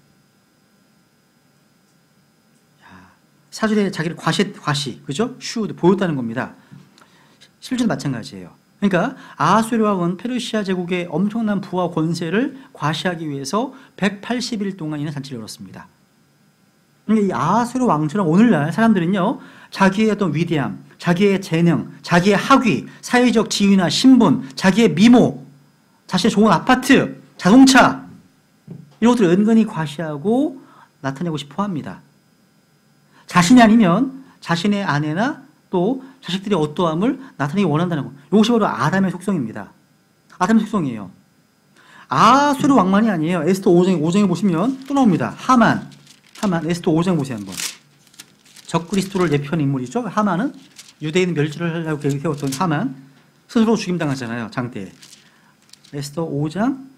사절에 자기를 과시, 그죠? 보였다는 겁니다. 실제로 마찬가지예요. 그러니까 아하수에로 왕은 페르시아 제국의 엄청난 부와 권세를 과시하기 위해서 180일 동안이나 잔치를 열었습니다. 그러니까 이 아하수에로 왕처럼 오늘날 사람들은요, 자기의 어떤 위대함, 자기의 재능, 자기의 학위, 사회적 지위나 신분, 자기의 미모, 자신의 좋은 아파트, 자동차, 이런 것들을 은근히 과시하고 나타내고 싶어 합니다. 자신이 아니면 자신의 아내나 또 자식들의 어떠함을 나타내기 원한다는 것. 이것이 바로 아담의 속성입니다. 아담의 속성이에요. 아하수에로 왕만이 아니에요. 에스더 5장에 보시면 또 나옵니다. 하만, 에스더 5장 보세요 한번. 적그리스도를 대표하는 인물이죠. 하만은 유대인 멸절을 하려고 계획 세웠던 하만, 스스로 죽임당하잖아요. 장때에. 에스더 5장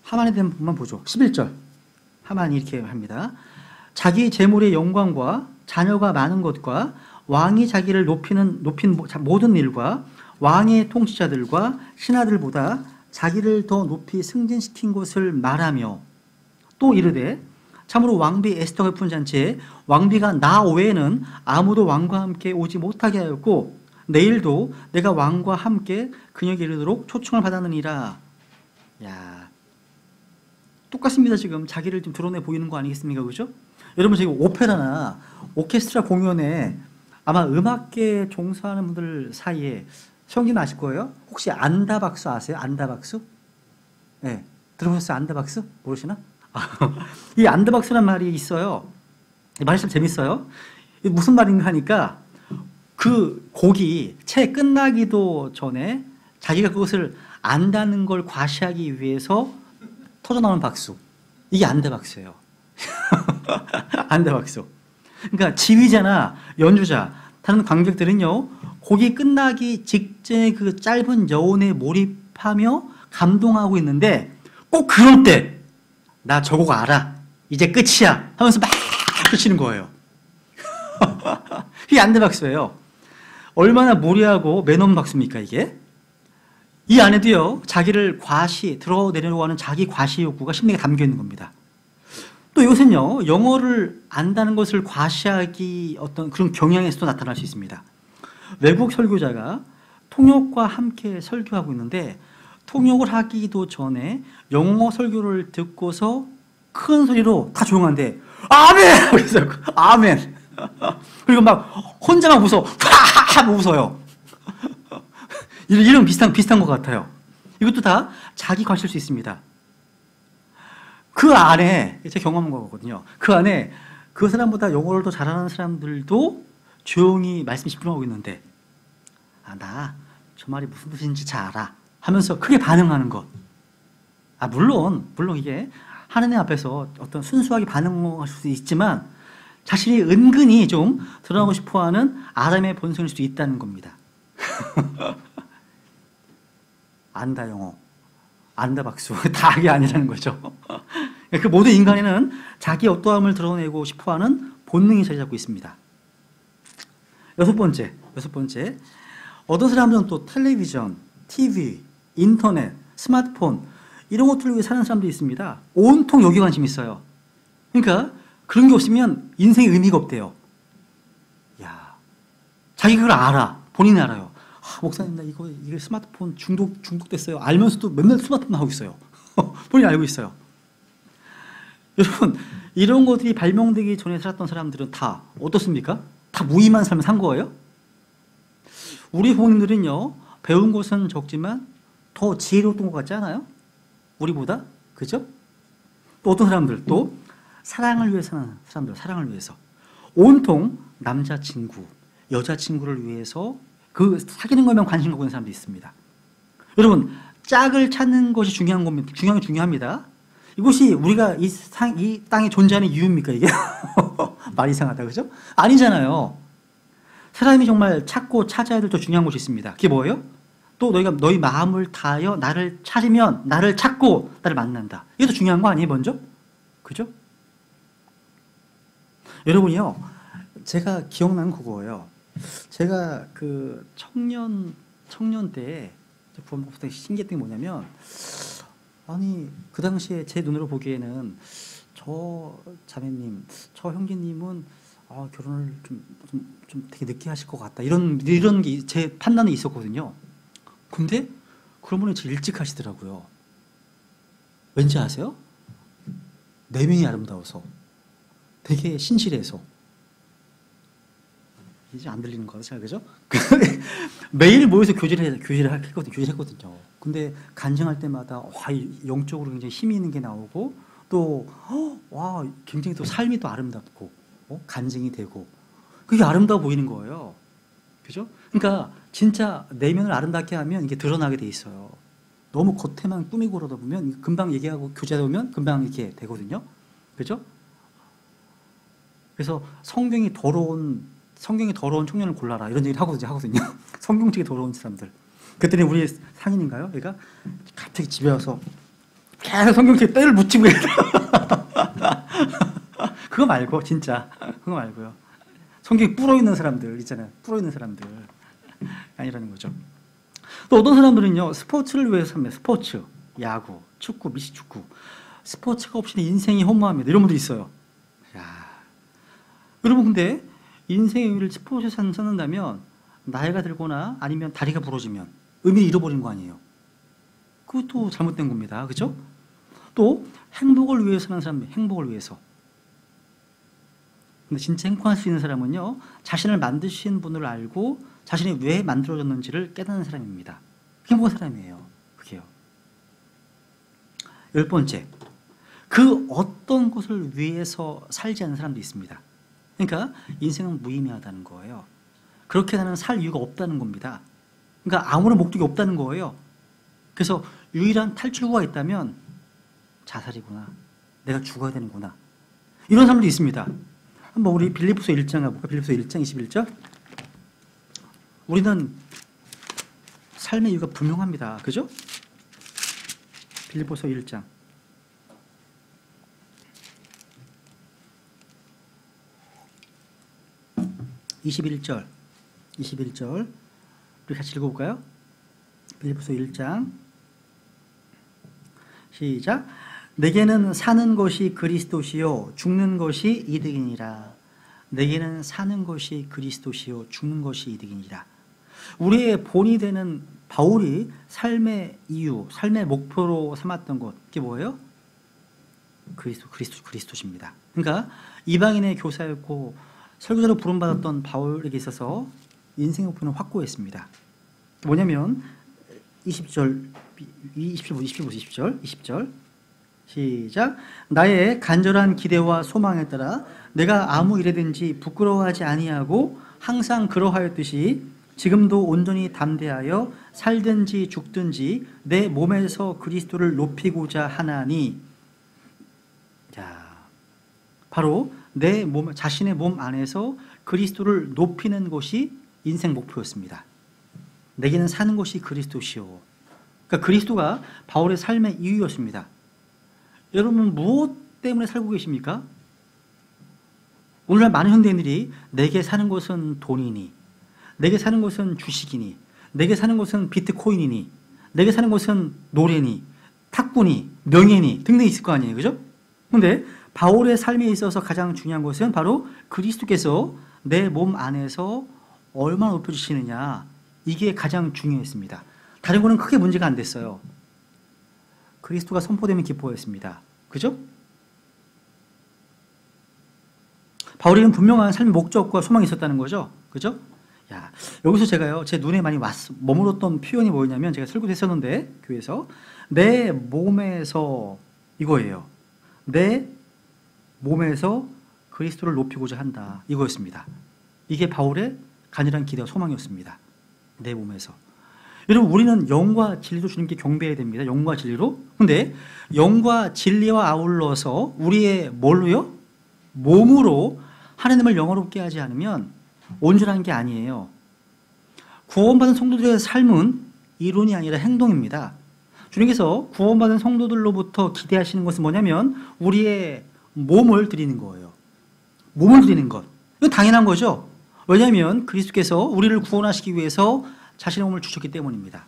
'하만에 대한 부분만 보죠. 11절. 하만이 이렇게 합니다. 자기 재물의 영광과 자녀가 많은 것과 왕이 자기를 높인 모든 일과 왕의 통치자들과 신하들보다 자기를 더 높이 승진시킨 것을 말하며, 또 이르되 참으로 왕비 에스더가 베푼 잔치에 왕비가 나 외에는 아무도 왕과 함께 오지 못하게 하였고 내일도 내가 왕과 함께 그녀에게 이르도록 초청을 받았느니라. 야, 똑같습니다. 지금 자기를 좀 드러내 보이는 거 아니겠습니까? 그죠? 여러분 지금 오페라나 오케스트라 공연에 아마 음악계에 종사하는 분들 사이에 성님 아실 거예요? 혹시 안다박수 아세요? 안다박수? 네, 들어보셨어요? 안다박수? 모르시나? 이 안다박수란 말이 있어요. 이 말이 참 재밌어요. 무슨 말인가 하니까 그 곡이 채 끝나기도 전에 자기가 그것을 안다는 걸 과시하기 위해서 터져나오는 박수. 이게 안대박수예요. 안대박수. 그러니까 지휘자나 연주자, 다른 관객들은요, 곡이 끝나기 직전에 그 짧은 여운에 몰입하며 감동하고 있는데 꼭 그럴 때 나 저 곡 알아. 이제 끝이야. 하면서 막 치는 거예요. 이게 안대박수예요. 얼마나 무리하고 매너없는 박수입니까, 이게? 이 안에도요, 자기를 드러내려고 하는 자기 과시 욕구가 심리에 담겨 있는 겁니다. 또 이것은요, 영어를 안다는 것을 과시하기 어떤 그런 경향에서도 나타날 수 있습니다. 외국 설교자가 통역과 함께 설교하고 있는데 통역을 하기도 전에 영어 설교를 듣고서 큰 소리로 다 조용한데 아멘! 그래서 아멘! 그리고 막 혼자만 웃어. 하하 웃어요. 이런 비슷한 것 같아요. 이것도 다 자기 과실 수 있습니다. 그 안에, 제 경험한 거거든요. 그 안에 그 사람보다 영어를 더 잘하는 사람들도 조용히 말씀 집중하고 있는데, 나 저 말이 무슨 뜻인지 잘 알아. 하면서 크게 반응하는 것. 물론 이게 하느님 앞에서 어떤 순수하게 반응할 수 있지만, 자신이 은근히 좀 드러나고 싶어 하는 아담의 본성일 수도 있다는 겁니다. 안다 영어, 안다 박수, 다 이게 아니라는 거죠. 그 모든 인간에는 자기 어떠함을 드러내고 싶어하는 본능이 자리 잡고 있습니다. 여섯 번째, 어떤 사람들은 또 텔레비전, TV, 인터넷, 스마트폰 이런 것들을 위해 사는 사람들이 있습니다. 온통 여기 관심이 있어요. 그러니까 그런 게 없으면 인생의 의미가 없대요. 야, 자기가 그걸 알아, 본인이 알아요. 목사님 나 이게 스마트폰 중독됐어요. 알면서도 맨날 스마트폰 하고 있어요. 본인이 알고 있어요. 여러분, 이런 것들이 발명되기 전에 살았던 사람들은 다 어떻습니까? 다 무의미한 삶을 산 거예요? 우리 부모님들은요, 배운 것은 적지만 더 지혜로웠던 것 같지 않아요? 우리보다? 그죠? 또 어떤 사람들, 또 사랑을 위해 사는 사람들, 사랑을 위해서 온통 남자친구, 여자친구를 위해서 그 사귀는 것만 관심 갖고 있는 사람도 있습니다. 여러분, 짝을 찾는 것이 중요한 겁니다. 중요합니다. 이것이 우리가 이 땅에 존재하는 이유입니까, 이게? 말 이상하다, 그죠? 아니잖아요. 사람이 정말 찾고 찾아야 될 더 중요한 것이 있습니다. 그게 뭐예요? 또 너희 마음을 다하여 나를 찾으면 나를 찾고 나를 만난다. 이게 더 중요한 거 아니에요, 먼저? 그죠? 여러분이요, 제가 기억나는 그거예요. 제가 그 청년 때 부모님부터 신기했던 게 뭐냐면, 아니 그 당시에 제 눈으로 보기에는 저 자매님, 저 형제님은 결혼을 좀 되게 늦게 하실 것 같다, 이런 게 제 판단이 있었거든요. 근데 그러면 저 일찍 하시더라고요. 왠지 아세요? 내면이 아름다워서, 되게 신실해서. 이제 안 들리는 거 같아요, 그죠? 매일 모여서 교제를 했거든요. 근데 간증할 때마다 영적으로 굉장히 힘이 있는 게 나오고, 또 굉장히 또 삶이 또 아름답고, 간증이 되고, 그게 아름다워 보이는 거예요. 그죠? 그러니까 진짜 내면을 아름답게 하면 이게 드러나게 돼 있어요. 너무 겉에만 꾸미고 그러다 보면 금방 얘기하고 교제하다 보면 금방 이렇게 되거든요. 그죠? 그래서 성경이 더러운 청년을 골라라, 이런 얘기를 하거든요. 성경책이 더러운 사람들. 그랬더니 우리 상인인가요? 얘가 갑자기 집에 와서 계속 성경책에 때를 묻히고 그거 말고, 진짜 그거 말고요. 성경이 불어있는 사람들 있잖아요. 불어있는 사람들 아니라는 거죠. 또 어떤 사람들은요, 스포츠를 위해서 삽니다. 스포츠, 야구, 축구, 미식축구. 스포츠가 없이는 인생이 허무합니다. 이런 분도 있어요. 여러분, 근데 인생의 의미를 스포츠에 찾는다면 나이가 들거나 아니면 다리가 부러지면 의미를 잃어버리는 거 아니에요. 그것도 잘못된 겁니다. 그죠? 또 행복을 위해서 사는 사람, 행복을 위해서. 근데 진짜 행복할 수 있는 사람은요, 자신을 만드신 분을 알고 자신이 왜 만들어졌는지를 깨닫는 사람입니다. 행복한 사람이에요. 그게요. 10번째, 그 어떤 것을 위해서 살지 않는 사람도 있습니다. 그러니까 인생은 무의미하다는 거예요. 그렇게 나는 살 이유가 없다는 겁니다. 그러니까 아무런 목적이 없다는 거예요. 그래서 유일한 탈출구가 있다면 자살이구나, 내가 죽어야 되는구나. 이런 사람도 있습니다. 한번 우리 빌립보서 1장 가볼까? 빌립보서 1장 21절. 우리는 삶의 이유가 분명합니다. 그죠? 빌립보서 1장 21절 우리 같이 읽어볼까요? 빌립보서 1장 시작. 내게는 사는 것이 그리스도시요 죽는 것이 이득이니라. 내게는 사는 것이 그리스도시요 죽는 것이 이득이니라. 우리의 본이 되는 바울이 삶의 이유, 삶의 목표로 삼았던 것, 그게 뭐예요? 그리스도십니다. 그러니까 이방인의 교사였고 설교자로 부름받았던 바울에게 있어서 인생의 목표는 확고했습니다. 뭐냐면 20절 시작. 나의 간절한 기대와 소망에 따라 내가 아무 일에든지 부끄러워하지 아니하고 항상 그러하였듯이 지금도 온전히 담대하여 살든지 죽든지 내 몸에서 그리스도를 높이고자 하나니. 자, 바로 내 몸, 자신의 몸 안에서 그리스도를 높이는 것이 인생 목표였습니다. 내게는 사는 것이 그리스도시요. 그러니까 그리스도가 바울의 삶의 이유였습니다. 여러분 무엇 때문에 살고 계십니까? 오늘날 많은 현대인들이 내게 사는 것은 돈이니, 내게 사는 것은 주식이니, 내게 사는 것은 비트코인이니, 내게 사는 것은 노래니, 탁구니, 명예니 등등 있을 거 아니에요. 그죠? 그런데 바울의 삶에 있어서 가장 중요한 것은 바로 그리스도께서 내 몸 안에서 얼마나 높여주시느냐, 이게 가장 중요했습니다. 다른 거는 크게 문제가 안 됐어요. 그리스도가 선포되면 기뻐했습니다. 그죠? 바울에게는 분명한 삶의 목적과 소망이 있었다는 거죠. 그죠? 야, 여기서 제가요, 제 눈에 많이 머물렀던 표현이 뭐였냐면, 제가 설교도 했었는데, 교회에서, 내 몸에서, 이거예요. 내 몸에서 그리스도를 높이고자 한다. 이거였습니다. 이게 바울의 간절한 기대와 소망이었습니다. 내 몸에서. 여러분, 우리는 영과 진리로 주님께 경배해야 됩니다. 영과 진리로. 근데 영과 진리와 아울러서 우리의 뭘로요? 몸으로 하나님을 영화롭게 하지 않으면 온전한 게 아니에요. 구원받은 성도들의 삶은 이론이 아니라 행동입니다. 주님께서 구원받은 성도들로부터 기대하시는 것은 뭐냐면 우리의 몸을 드리는 거예요. 몸을 드리는 것. 이건 당연한 거죠. 왜냐하면 그리스도께서 우리를 구원하시기 위해서 자신의 몸을 주셨기 때문입니다.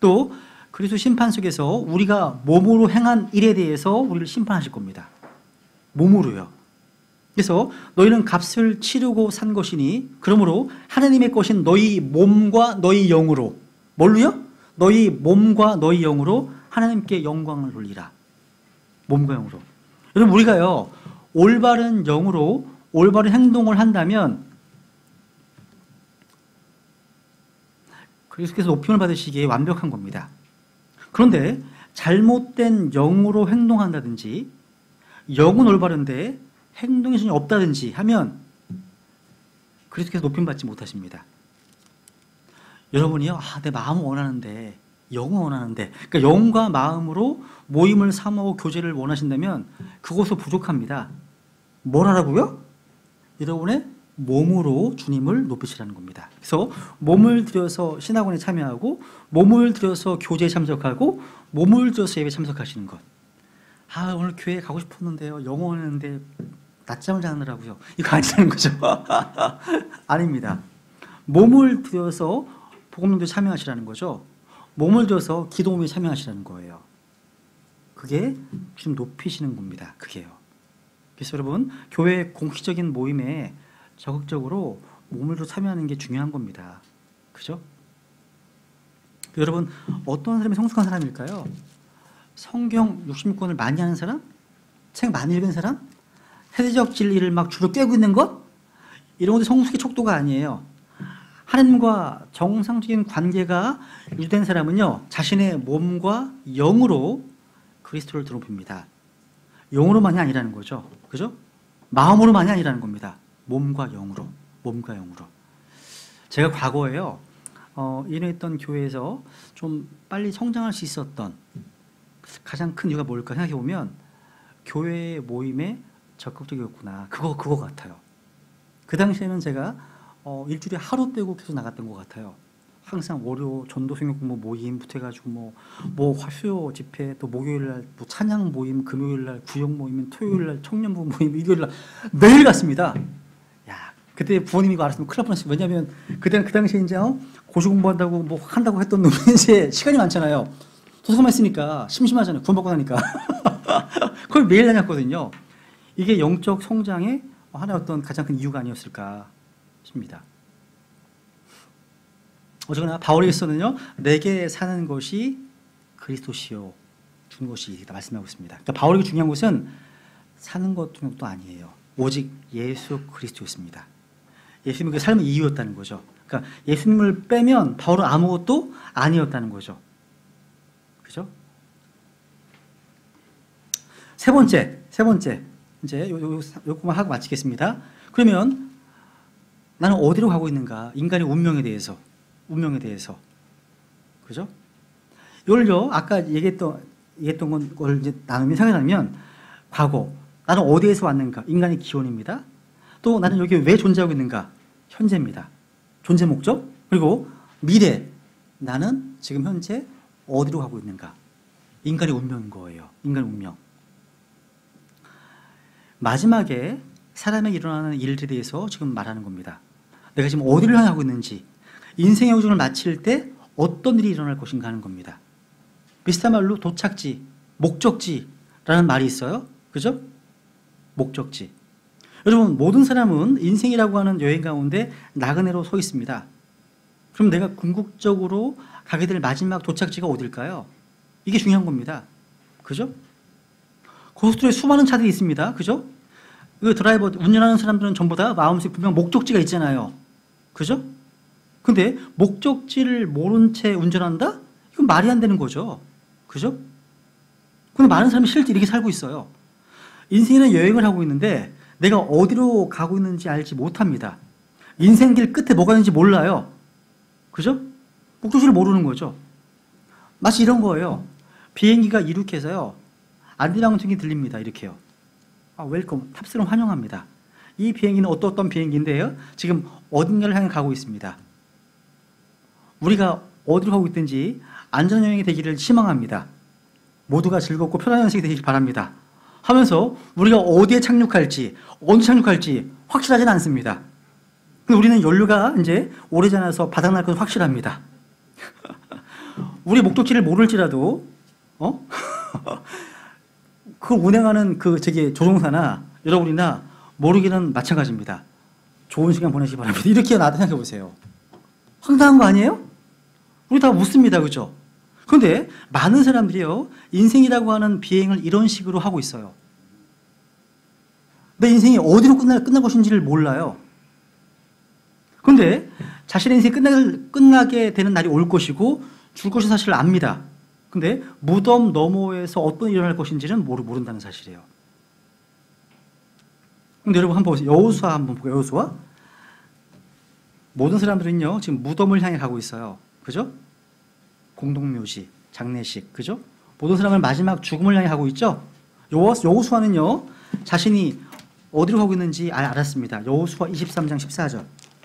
또 그리스도 심판 속에서 우리가 몸으로 행한 일에 대해서 우리를 심판하실 겁니다. 몸으로요. 그래서 너희는 값을 치르고 산 것이니 그러므로 하나님의 것인 너희 몸과 너희 영으로, 뭘로요? 너희 몸과 너희 영으로 하나님께 영광을 돌리라. 몸과 영으로. 여러분, 우리가요 올바른 영으로 올바른 행동을 한다면 그리스도께서 높임을 받으시기에 완벽한 겁니다. 그런데 잘못된 영으로 행동한다든지, 영은 올바른데 행동이 전혀 없다든지 하면 그리스도께서 높임 받지 못하십니다. 여러분이요, 내 마음은 원하는데, 영은 원하는데, 그러니까 영과 마음으로 모임을 삼고 교제를 원하신다면 그것은 부족합니다. 뭘 하라고요? 여러분의 몸으로 주님을 높이시라는 겁니다. 그래서 몸을 들여서 신학원에 참여하고, 몸을 들여서 교제에 참석하고, 몸을 들여서 예배에 참석하시는 것. 오늘 교회 가고 싶었는데요, 영어 원했는데 낮잠을 자느라고요. 이거 아니라는 거죠. 아닙니다. 몸을 들여서 복음론도에 참여하시라는 거죠. 몸을 들여서 기도 모임에 참여하시라는 거예요. 그게 주님 높이시는 겁니다. 그게요. 그래서 여러분, 교회 공식적인 모임에 적극적으로 몸을 들여 참여하는 게 중요한 겁니다. 그죠? 여러분, 어떤 사람이 성숙한 사람일까요? 성경 66권을 많이 하는 사람? 책 많이 읽은 사람? 세대적 진리를 막 주로 꿰고 있는 것? 이런 것도 성숙의 척도가 아니에요. 하나님과 정상적인 관계가 유지된 사람은요, 자신의 몸과 영으로 그리스도를 드높입니다. 영으로만이 아니라는 거죠. 그죠? 마음으로만이 아니라는 겁니다. 몸과 영으로. 몸과 영으로. 제가 과거에요, 일했던 교회에서 좀 빨리 성장할 수 있었던 가장 큰 이유가 뭘까 생각해 보면, 교회 모임에 적극적이었구나. 그거 같아요. 그 당시에는 제가 일주일에 하루 빼고 계속 나갔던 것 같아요. 항상 월요 전도 성경 공부 모임부터 해가지고 뭐 화수요 집회, 또 목요일 날 뭐 찬양 모임, 금요일 날 구역 모임, 토요일 날 청년부 모임, 일요일 날 매일 갔습니다. 야, 그때 부모님이 이거 알았으면 큰일 날 뻔했어요. 왜냐하면 그때는 그 당시에 이제 고시 공부한다고 뭐 한다고 했던 놈이 이제 시간이 많잖아요. 도서관만 있으니까 심심하잖아요. 구원받고 나니까. 그걸 매일 다녔거든요. 이게 영적 성장의 하나의 어떤 가장 큰 이유가 아니었을까 싶습니다. 어쨌거나 바울에게서는요, 내게 사는 것이 그리스도시요 죽는 것이 이다 말씀하고 있습니다. 그러니까 바울에게 중요한 것은 사는 것 중요한 것도 아니에요. 오직 예수 그리스도였습니다. 예수님의 삶의 이유였다는 거죠. 그러니까 예수님을 빼면 바울은 아무것도 아니었다는 거죠. 그죠? 세 번째 이제 요거만 하고 마치겠습니다. 그러면 나는 어디로 가고 있는가? 인간의 운명에 대해서. 그죠? 이걸요, 아까 얘기했던 걸 이제 나누면, 생각하면, 과거, 나는 어디에서 왔는가? 인간의 기원입니다. 또 나는 여기 왜 존재하고 있는가? 현재입니다. 존재 목적. 그리고 미래, 나는 지금 현재 어디로 가고 있는가? 인간의 운명인 거예요. 인간의 운명. 마지막에 사람에게 일어나는 일들에 대해서 지금 말하는 겁니다. 내가 지금 어디를 향하고 있는지, 인생의 여정을 마칠 때 어떤 일이 일어날 것인가 하는 겁니다. 비슷한 말로 도착지, 목적지라는 말이 있어요. 그죠? 목적지. 여러분, 모든 사람은 인생이라고 하는 여행 가운데 나그네로 서 있습니다. 그럼 내가 궁극적으로 가게 될 마지막 도착지가 어딜까요? 이게 중요한 겁니다. 그죠? 고속도로에 수많은 차들이 있습니다. 그죠? 그 드라이버, 운전하는 사람들은 전부 다 마음속에 분명 목적지가 있잖아요. 그죠? 근데 목적지를 모른 채 운전한다? 이건 말이 안 되는 거죠. 그죠? 근데 많은 사람이 실제 이렇게 살고 있어요. 인생이라는 여행을 하고 있는데 내가 어디로 가고 있는지 알지 못합니다. 인생길 끝에 뭐가 있는지 몰라요. 그죠? 목적지를 모르는 거죠. 마치 이런 거예요. 비행기가 이륙해서요, 안전망청이 들립니다. 이렇게요. 웰컴, 탑승을 환영합니다. 이 비행기는 어떤 비행기인데요, 지금 어딘가를 향해 가고 있습니다. 우리가 어디로 가고 있든지 안전여행이 되기를 희망합니다. 모두가 즐겁고 편안한 여행이 되길 바랍니다. 하면서 우리가 어디에 착륙할지, 언제 착륙할지 확실하지는 않습니다. 근데 우리는 연료가 이제 오래 지나서 바닥날 건 확실합니다. 우리 목적지를 모를지라도, 그걸 운행하는 조종사나 여러분이나 모르기는 마찬가지입니다. 좋은 시간 보내시기 바랍니다. 이렇게 나도 생각해 보세요. 황당한 거 아니에요? 우리 다 묻습니다. 그죠? 그런데 많은 사람들이요, 인생이라고 하는 비행을 이런 식으로 하고 있어요. 내 인생이 어디로 끝날 것인지를 몰라요. 그런데 자신의 인생이 끝나게 되는 날이 올 것이고 줄 것이 사실을 압니다. 근데 무덤 너머에서 어떤 일이 일어날 것인지는 모른다는 사실이에요. 근데 여러분 한번 보세요. 여호수아 한번 보세요. 여호수아. 모든 사람들은요, 지금 무덤을 향해 가고 있어요. 그죠? 공동묘지, 장례식, 그죠? 모든 사람은 마지막 죽음을 향해 가고 있죠? 여호수아는요, 자신이 어디로 가고 있는지 알았습니다. 여호수아 23장 14절.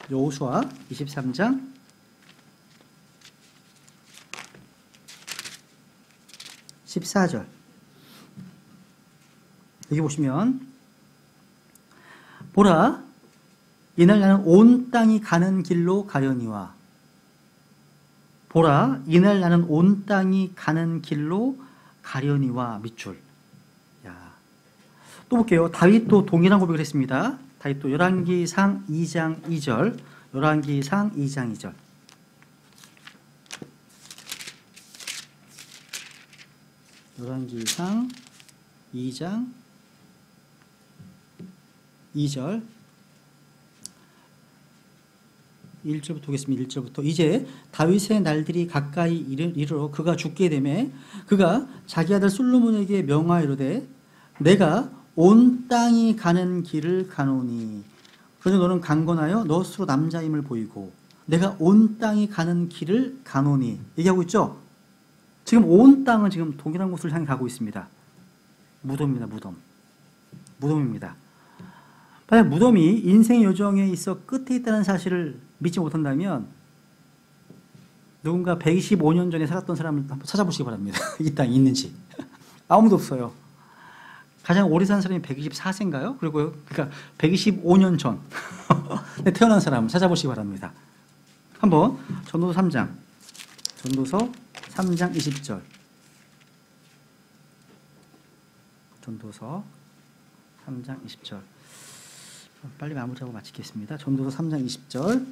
여호수아 23장 14절. 여기 보시면, 보라, 이날 나는 온 땅이 가는 길로 가려니와. 보라, 이날 나는 온 땅이 가는 길로 가려니와. 밑줄. 야. 또 볼게요. 다윗도 동일한 고백을 했습니다. 다윗도 열왕기상 2장 2절. 열왕기상 2장 2절. 열왕기상 2장 2절 1절부터 보겠습니다. 1절부터. 이제 다윗의 날들이 가까이 이르러 그가 죽게 되매 그가 자기 아들 솔로몬에게 명하이르되 내가 온 땅이 가는 길을 가노니 그러나 너는 강건하여 너 스스로 남자임을 보이고 내가 온 땅이 가는 길을 가노니 얘기하고 있죠. 지금 온 땅은 지금 동일한 곳을 향해 가고 있습니다. 무덤입니다. 무덤. 무덤입니다. 만약 무덤이 인생 여정에 있어 끝에 있다는 사실을 믿지 못한다면 누군가 125년 전에 살았던 사람을 한번 찾아보시기 바랍니다. 이 땅에 있는지. 아무도 없어요. 가장 오래 산 사람이 124세인가요? 그리고 그러니까 125년 전 태어난 사람을 찾아보시기 바랍니다. 한번 전도서 3장 20절 전도서 3장 20절 빨리 마무리하고 마치겠습니다. 전도서 3장 20절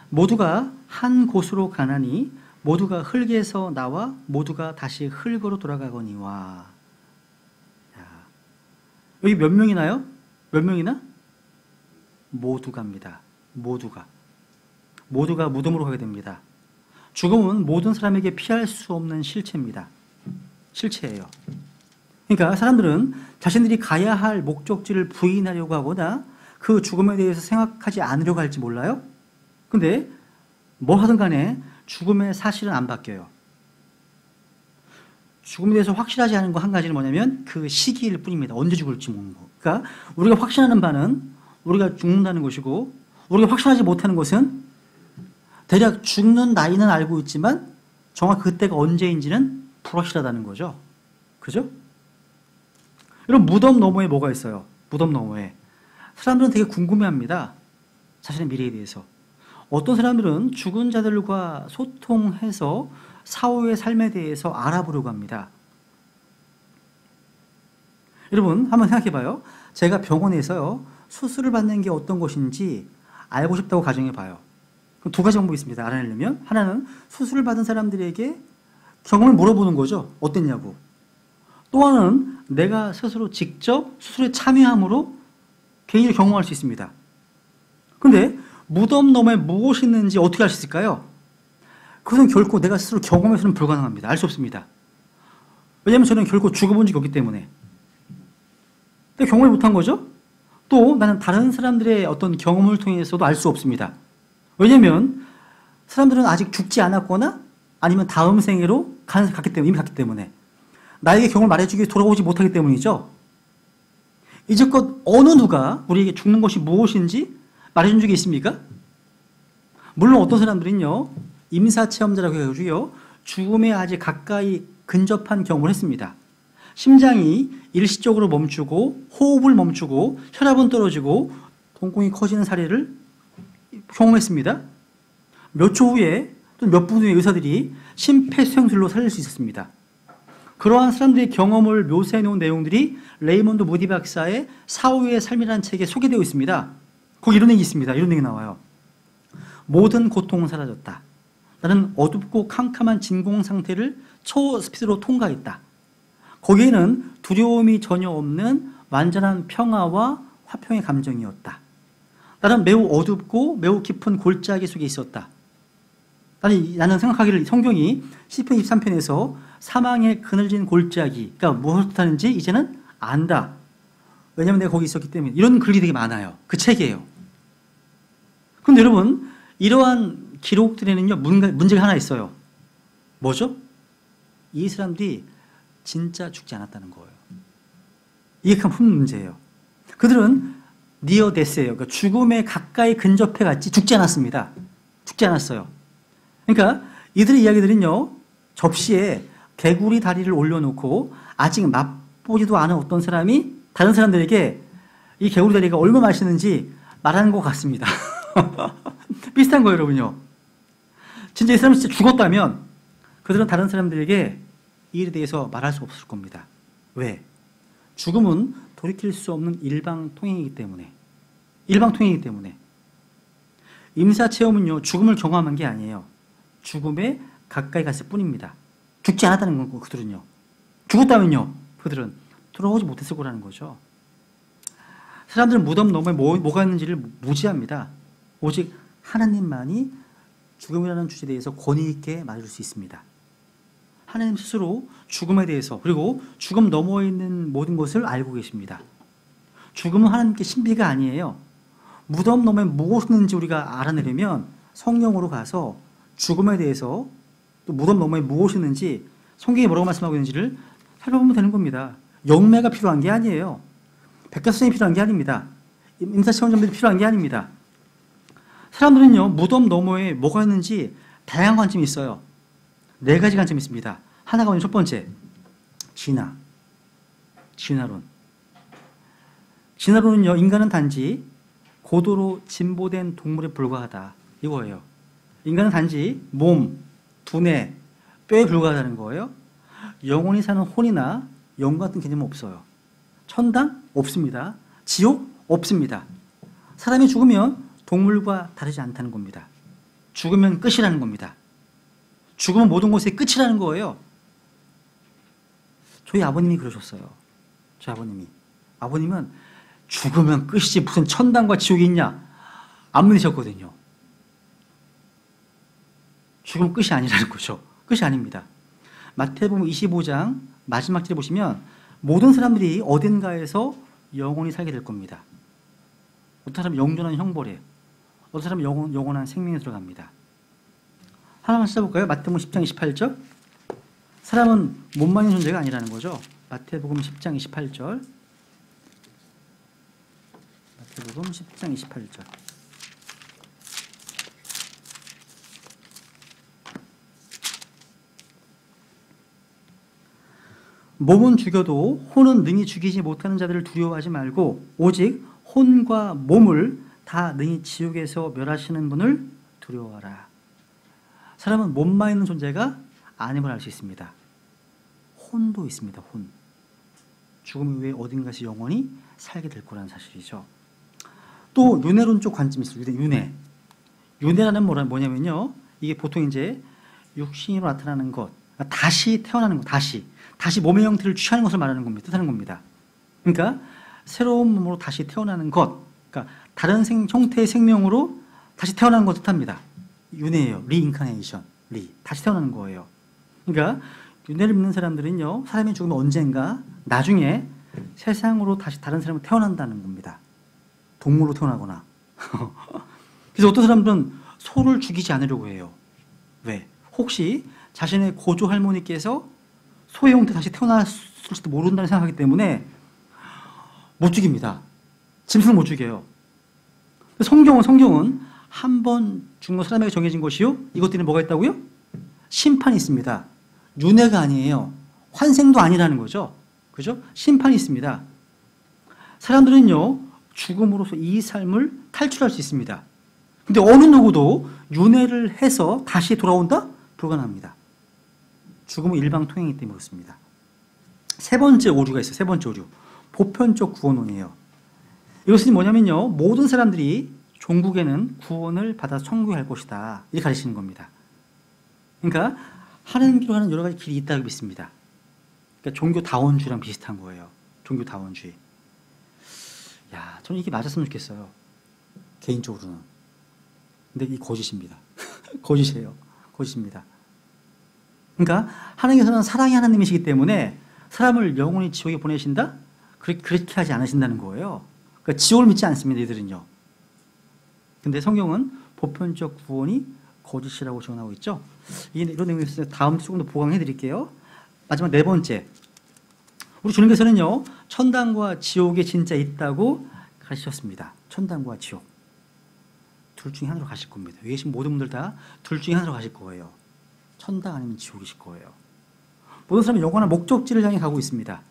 모두가 한 곳으로 가나니 모두가 흙에서 나와 모두가 다시 흙으로 돌아가거니와. 여기 몇 명이나요? 몇 명이나? 모두가입니다. 모두가 무덤으로 가게 됩니다. 죽음은 모든 사람에게 피할 수 없는 실체입니다. 실체예요. 그러니까 사람들은 자신들이 가야 할 목적지를 부인하려고 하거나 그 죽음에 대해서 생각하지 않으려고 할지 몰라요. 근데 뭘 하든 간에 죽음의 사실은 안 바뀌어요. 죽음에 대해서 확실하지 않은 거 한 가지는 뭐냐면 그 시기일 뿐입니다. 언제 죽을지 모르는 거. 그러니까 우리가 확신하는 바는 우리가 죽는다는 것이고 우리가 확신하지 못하는 것은 대략 죽는 나이는 알고 있지만 정확히 그때가 언제인지는 불확실하다는 거죠. 그죠? 여러분 무덤 너머에 뭐가 있어요? 무덤 너머에 사람들은 되게 궁금해합니다. 자신의 미래에 대해서. 어떤 사람들은 죽은 자들과 소통해서 사후의 삶에 대해서 알아보려고 합니다. 여러분 한번 생각해봐요. 제가 병원에서요 수술을 받는 게 어떤 것인지 알고 싶다고 가정해봐요. 그럼 두 가지 방법이 있습니다. 알아내려면 하나는 수술을 받은 사람들에게 경험을 물어보는 거죠. 어땠냐고. 또 하나는 내가 스스로 직접 수술에 참여함으로 개인적으로 경험할 수 있습니다. 근데 무덤 너머에 무엇이 있는지 어떻게 알 수 있을까요? 그것은 결코 내가 스스로 경험해서는 불가능합니다. 알 수 없습니다. 왜냐하면 저는 결코 죽어본 적이 없기 때문에. 근데 경험을 못한 거죠? 또 나는 다른 사람들의 어떤 경험을 통해서도 알 수 없습니다. 왜냐하면 사람들은 아직 죽지 않았거나 아니면 다음 생애로 갔기 때문에, 이미 갔기 때문에 나에게 경험을 말해주기 위해 돌아오지 못하기 때문이죠. 이제껏 어느 누가 우리에게 죽는 것이 무엇인지 말해준 적이 있습니까? 물론 어떤 사람들은요 임사체험자라고 해가지고요 죽음에 아직 가까이 근접한 경험을 했습니다. 심장이 일시적으로 멈추고 호흡을 멈추고 혈압은 떨어지고 동공이 커지는 사례를 경험했습니다. 몇 초 후에 또 몇 분 후에 의사들이 심폐소생술로 살릴 수 있었습니다. 그러한 사람들의 경험을 묘사해 놓은 내용들이 레이먼드 무디 박사의 사후의 삶이라는 책에 소개되어 있습니다. 거기 이런 얘기 있습니다. 이런 얘기 나와요. 모든 고통은 사라졌다. 나는 어둡고 캄캄한 진공 상태를 초스피드로 통과했다. 거기에는 두려움이 전혀 없는 완전한 평화와 화평의 감정이었다. 나는 매우 어둡고 매우 깊은 골짜기 속에 있었다. 나는 생각하기를 성경이 시편 23편에서 사망의 그늘진 골짜기, 그러니까 무엇을 뜻하는지 이제는 안다. 왜냐하면 내가 거기 있었기 때문에. 이런 글이 되게 많아요. 그 책이에요. 그런데 여러분 이러한 기록들에는요 문제가 하나 있어요. 뭐죠? 이 사람들이 진짜 죽지 않았다는 거예요. 이게 큰 문제예요. 그들은 니어 데스예요. 그러니까 죽음에 가까이 근접해 갔지 죽지 않았습니다. 죽지 않았어요. 그러니까 이들의 이야기들은요 접시에 개구리 다리를 올려놓고 아직 맛보지도 않은 어떤 사람이 다른 사람들에게 이 개구리 다리가 얼마나 맛있는지 말하는 것 같습니다. 비슷한 거예요, 여러분요. 진짜 이 사람이 진짜 죽었다면 그들은 다른 사람들에게 이 일에 대해서 말할 수 없을 겁니다. 왜? 죽음은 돌이킬 수 없는 일방통행이기 때문에. 일방통행이기 때문에. 임사체험은요, 죽음을 경험한 게 아니에요. 죽음에 가까이 갔을 뿐입니다. 죽지 않았다는 건 그들은요. 죽었다면요, 그들은 돌아오지 못했을 거라는 거죠. 사람들은 무덤 너머에 뭐가 있는지를 무지합니다. 오직 하나님만이 죽음이라는 주제에 대해서 권위 있게 말해줄 수 있습니다. 하나님 스스로 죽음에 대해서 그리고 죽음 너머에 있는 모든 것을 알고 계십니다. 죽음은 하나님께 신비가 아니에요. 무덤 너머에 무엇이 있는지 우리가 알아내려면 성령으로 가서 죽음에 대해서 또 무덤 너머에 무엇이 있는지 성경이 뭐라고 말씀하고 있는지를 살펴보면 되는 겁니다. 영매가 필요한 게 아니에요. 백과사전이 필요한 게 아닙니다. 임사시험점들이 필요한 게 아닙니다. 사람들은요, 무덤 너머에 뭐가 있는지 다양한 관점이 있어요. 4가지 관점이 있습니다. 하나가 먼저 첫 번째, 진화론. 진화론은요, 인간은 단지 고도로 진보된 동물에 불과하다. 이거예요. 인간은 단지 몸, 두뇌, 뼈에 불과하다는 거예요. 영원히 사는 혼이나 영 같은 개념은 없어요. 천당? 없습니다. 지옥? 없습니다. 사람이 죽으면 동물과 다르지 않다는 겁니다. 죽으면 끝이라는 겁니다. 죽으면 모든 것의 끝이라는 거예요. 저희 아버님이 그러셨어요. 저희 아버님이. 아버님은 죽으면 끝이지 무슨 천당과 지옥이 있냐 안 믿으셨거든요. 죽으면 끝이 아니라는 거죠. 끝이 아닙니다. 마태복음 25장 마지막 절에 보시면 모든 사람들이 어딘가에서 영원히 살게 될 겁니다. 어떤 사람은 영존한 형벌에, 어떤 사람은 영원한 생명에 들어갑니다. 하나만 찾아볼까요? 마태복음 10장 28절. 사람은 몸만 있는 존재가 아니라는 거죠. 마태복음 10장 28절. 마태복음 10장 28절. 몸은 죽여도 혼은 능히 죽이지 못하는 자들을 두려워하지 말고 오직 혼과 몸을 다 능히 지옥에서 멸하시는 분을 두려워하라. 사람은 몸만 있는 존재가 아님을 알 수 있습니다. 혼도 있습니다. 혼. 죽음 이후에 어딘가에서 영원히 살게 될 거라는 사실이죠. 또 윤회론 쪽 관점이 있어요. 윤회라는 뭐냐면요, 이게 보통 이제 육신으로 나타나는 것, 다시 태어나는 것, 다시 몸의 형태를 취하는 것을 말하는 겁니다. 뜻하는 겁니다. 그러니까 새로운 몸으로 다시 태어나는 것, 그러니까 다른 형태의 생명으로 다시 태어나는 것 뜻합니다. 윤회예요. 리인카네이션, 다시 태어나는 거예요. 그러니까 윤회를 믿는 사람들은요, 사람이 죽으면 언젠가 나중에 세상으로 다시 다른 사람으로 태어난다는 겁니다. 동물로 태어나거나. 그래서 어떤 사람들은 소를 죽이지 않으려고 해요. 왜? 혹시 자신의 고조 할머니께서 소의 형태 다시 태어났을지도 모른다는 생각하기 때문에 못 죽입니다. 짐승을 못 죽여요. 성경은 한 번 죽는 사람에게 정해진 것이요. 이것들이 뭐가 있다고요? 심판이 있습니다. 윤회가 아니에요. 환생도 아니라는 거죠. 그죠? 심판이 있습니다. 사람들은요, 죽음으로써 이 삶을 탈출할 수 있습니다. 근데 어느 누구도 윤회를 해서 다시 돌아온다? 불가능합니다. 죽음은 일방통행이기 때문에 그렇습니다. 세 번째 오류가 있어요. 세 번째 오류. 보편적 구원론이에요. 이것은 뭐냐면요, 모든 사람들이 종국에는 구원을 받아 천국에 갈 것이다. 이렇게 가르치는 겁니다. 그러니까 하나님께로 가는 여러 가지 길이 있다고 믿습니다. 그러니까 종교다원주의랑 비슷한 거예요. 종교다원주의. 야, 저는 이게 맞았으면 좋겠어요. 개인적으로는. 근데 이 거짓입니다. 거짓이에요. 거짓입니다. 그러니까 하나님께서는 사랑의 하나님이시기 때문에 사람을 영원히 지옥에 보내신다? 그렇게 하지 않으신다는 거예요. 그러니까 지옥을 믿지 않습니다. 이들은요. 근데 성경은 보편적 구원이 거짓이라고 정하고 있죠. 이런 내용이 있어서 다음 주 조금 더 보강해 드릴게요. 마지막 네 번째. 우리 주님께서는요, 천당과 지옥이 진짜 있다고 가르치셨습니다. 천당과 지옥. 둘 중에 하나로 가실 겁니다. 여기 계신 모든 분들 다 둘 중에 하나로 가실 거예요. 천당 아니면 지옥이실 거예요. 모든 사람은 영원한 목적지를 향해 가고 있습니다.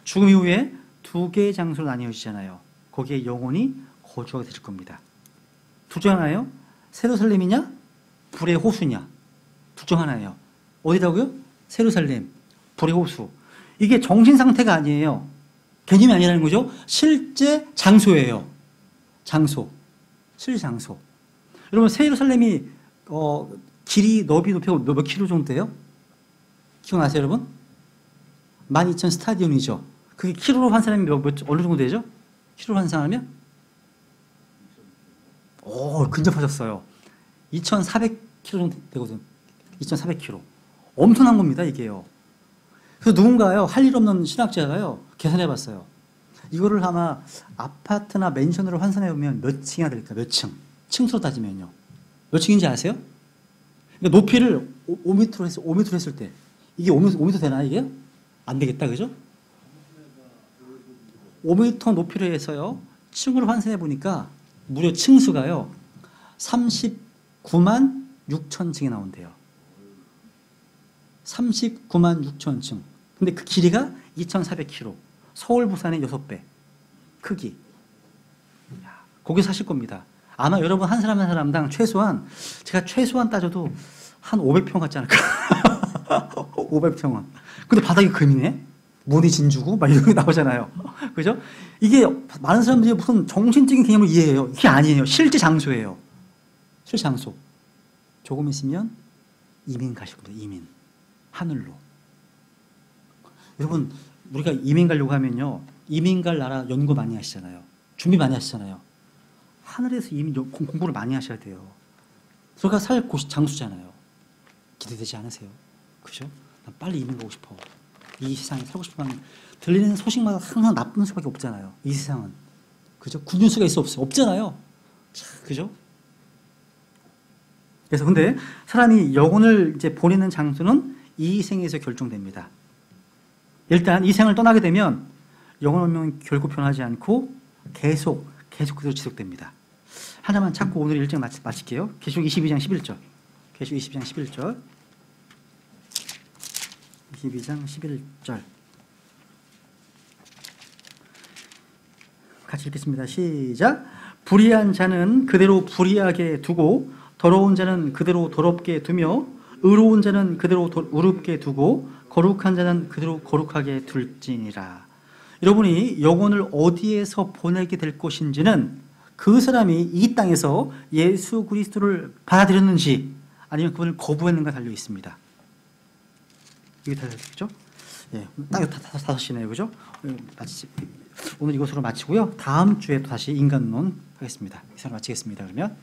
죽음 이후에 2개의 장소로 나뉘어지잖아요. 거기에 영원히 거주하게 되실 겁니다. 둘 중 하나예요. 세루살렘이냐 불의 호수냐. 둘 중 하나예요. 어디라고요? 세루살렘, 불의 호수. 이게 정신 상태가 아니에요. 개념이 아니라는 거죠. 실제 장소예요. 장소. 실제 장소. 여러분, 세루살렘이 길이, 높이가 몇 킬로 정도 돼요? 기억나세요, 여러분? 12,000 스타디움이죠. 그게 킬로로 환산하면 어느 정도 되죠? 킬로로 환산하면? 근접하셨어요. 2,400킬로 정도 되거든요. 2,400킬로. 엄청난 겁니다, 이게요. 그래서 누군가요, 할 일 없는 신학자가요, 계산해 봤어요. 이거를 아마 아파트나 맨션으로 환산해 보면 몇 층이나 될까? 몇 층? 층수로 따지면요. 몇 층인지 아세요? 그러니까 높이를 5m로 했을 때, 이게 5m 되나, 이게? 안 되겠다, 그죠? 5m 높이로 해서요. 층으로 환산해 보니까 무려 층수가요. 39만 6천 층이 나온대요. 39만 6천 층. 근데 그 길이가 2,400km. 서울, 부산의 6배 크기. 거기 사실 겁니다. 아마 여러분 한 사람 한 사람당 최소한 제가 최소한 따져도 한 500평 같지 않을까? 500평은. 근데 바닥이 금이네? 무늬 진주고 막 이런 게 나오잖아요. 그죠? 이게 많은 사람들이 무슨 정신적인 개념을 이해해요. 이게 아니에요. 실제 장소예요. 실제 장소. 조금 있으면 이민 가실 겁니다. 이민. 하늘로. 여러분 우리가 이민 가려고 하면요. 이민 갈 나라 연구 많이 하시잖아요. 준비 많이 하시잖아요. 하늘에서 이민 공부를 많이 하셔야 돼요. 저가 살 곳이 장수잖아요. 기대되지 않으세요? 그죠? 난 빨리 이민 가고 싶어. 이 세상에 살고 싶으면 들리는 소식마다 항상 나쁜 수밖에 없잖아요. 이 세상은. 그죠? 굿뉴스가 있어 없어요? 없잖아요. 참, 그죠? 그래서 근데 사람이 영혼을 이제 보내는 장소는 이 생에서 결정됩니다. 일단 이 생을 떠나게 되면 영혼 운명은 결코 변하지 않고 계속 그대로 지속됩니다. 하나만 찾고 오늘 일정 마칠게요. 계시록 22장 11절. 계시록 22장 11절. 22장 11절. 같이 읽겠습니다. 시작. 불의한 자는 그대로 불의하게 두고 더러운 자는 그대로 더럽게 두며 의로운 자는 그대로 의롭게 두고 거룩한 자는 그대로 거룩하게 둘지니라. 여러분이 영혼을 어디에서 보내게 될 것인지는 그 사람이 이 땅에서 예수 그리스도를 받아들였는지 아니면 그분을 거부했는가 달려 있습니다. 이게 달려있죠? 예, 딱 5시네요, 그죠? 오늘 이것으로 마치고요. 다음 주에 또 다시 인간론 하겠습니다. 이상으로 마치겠습니다. 그러면.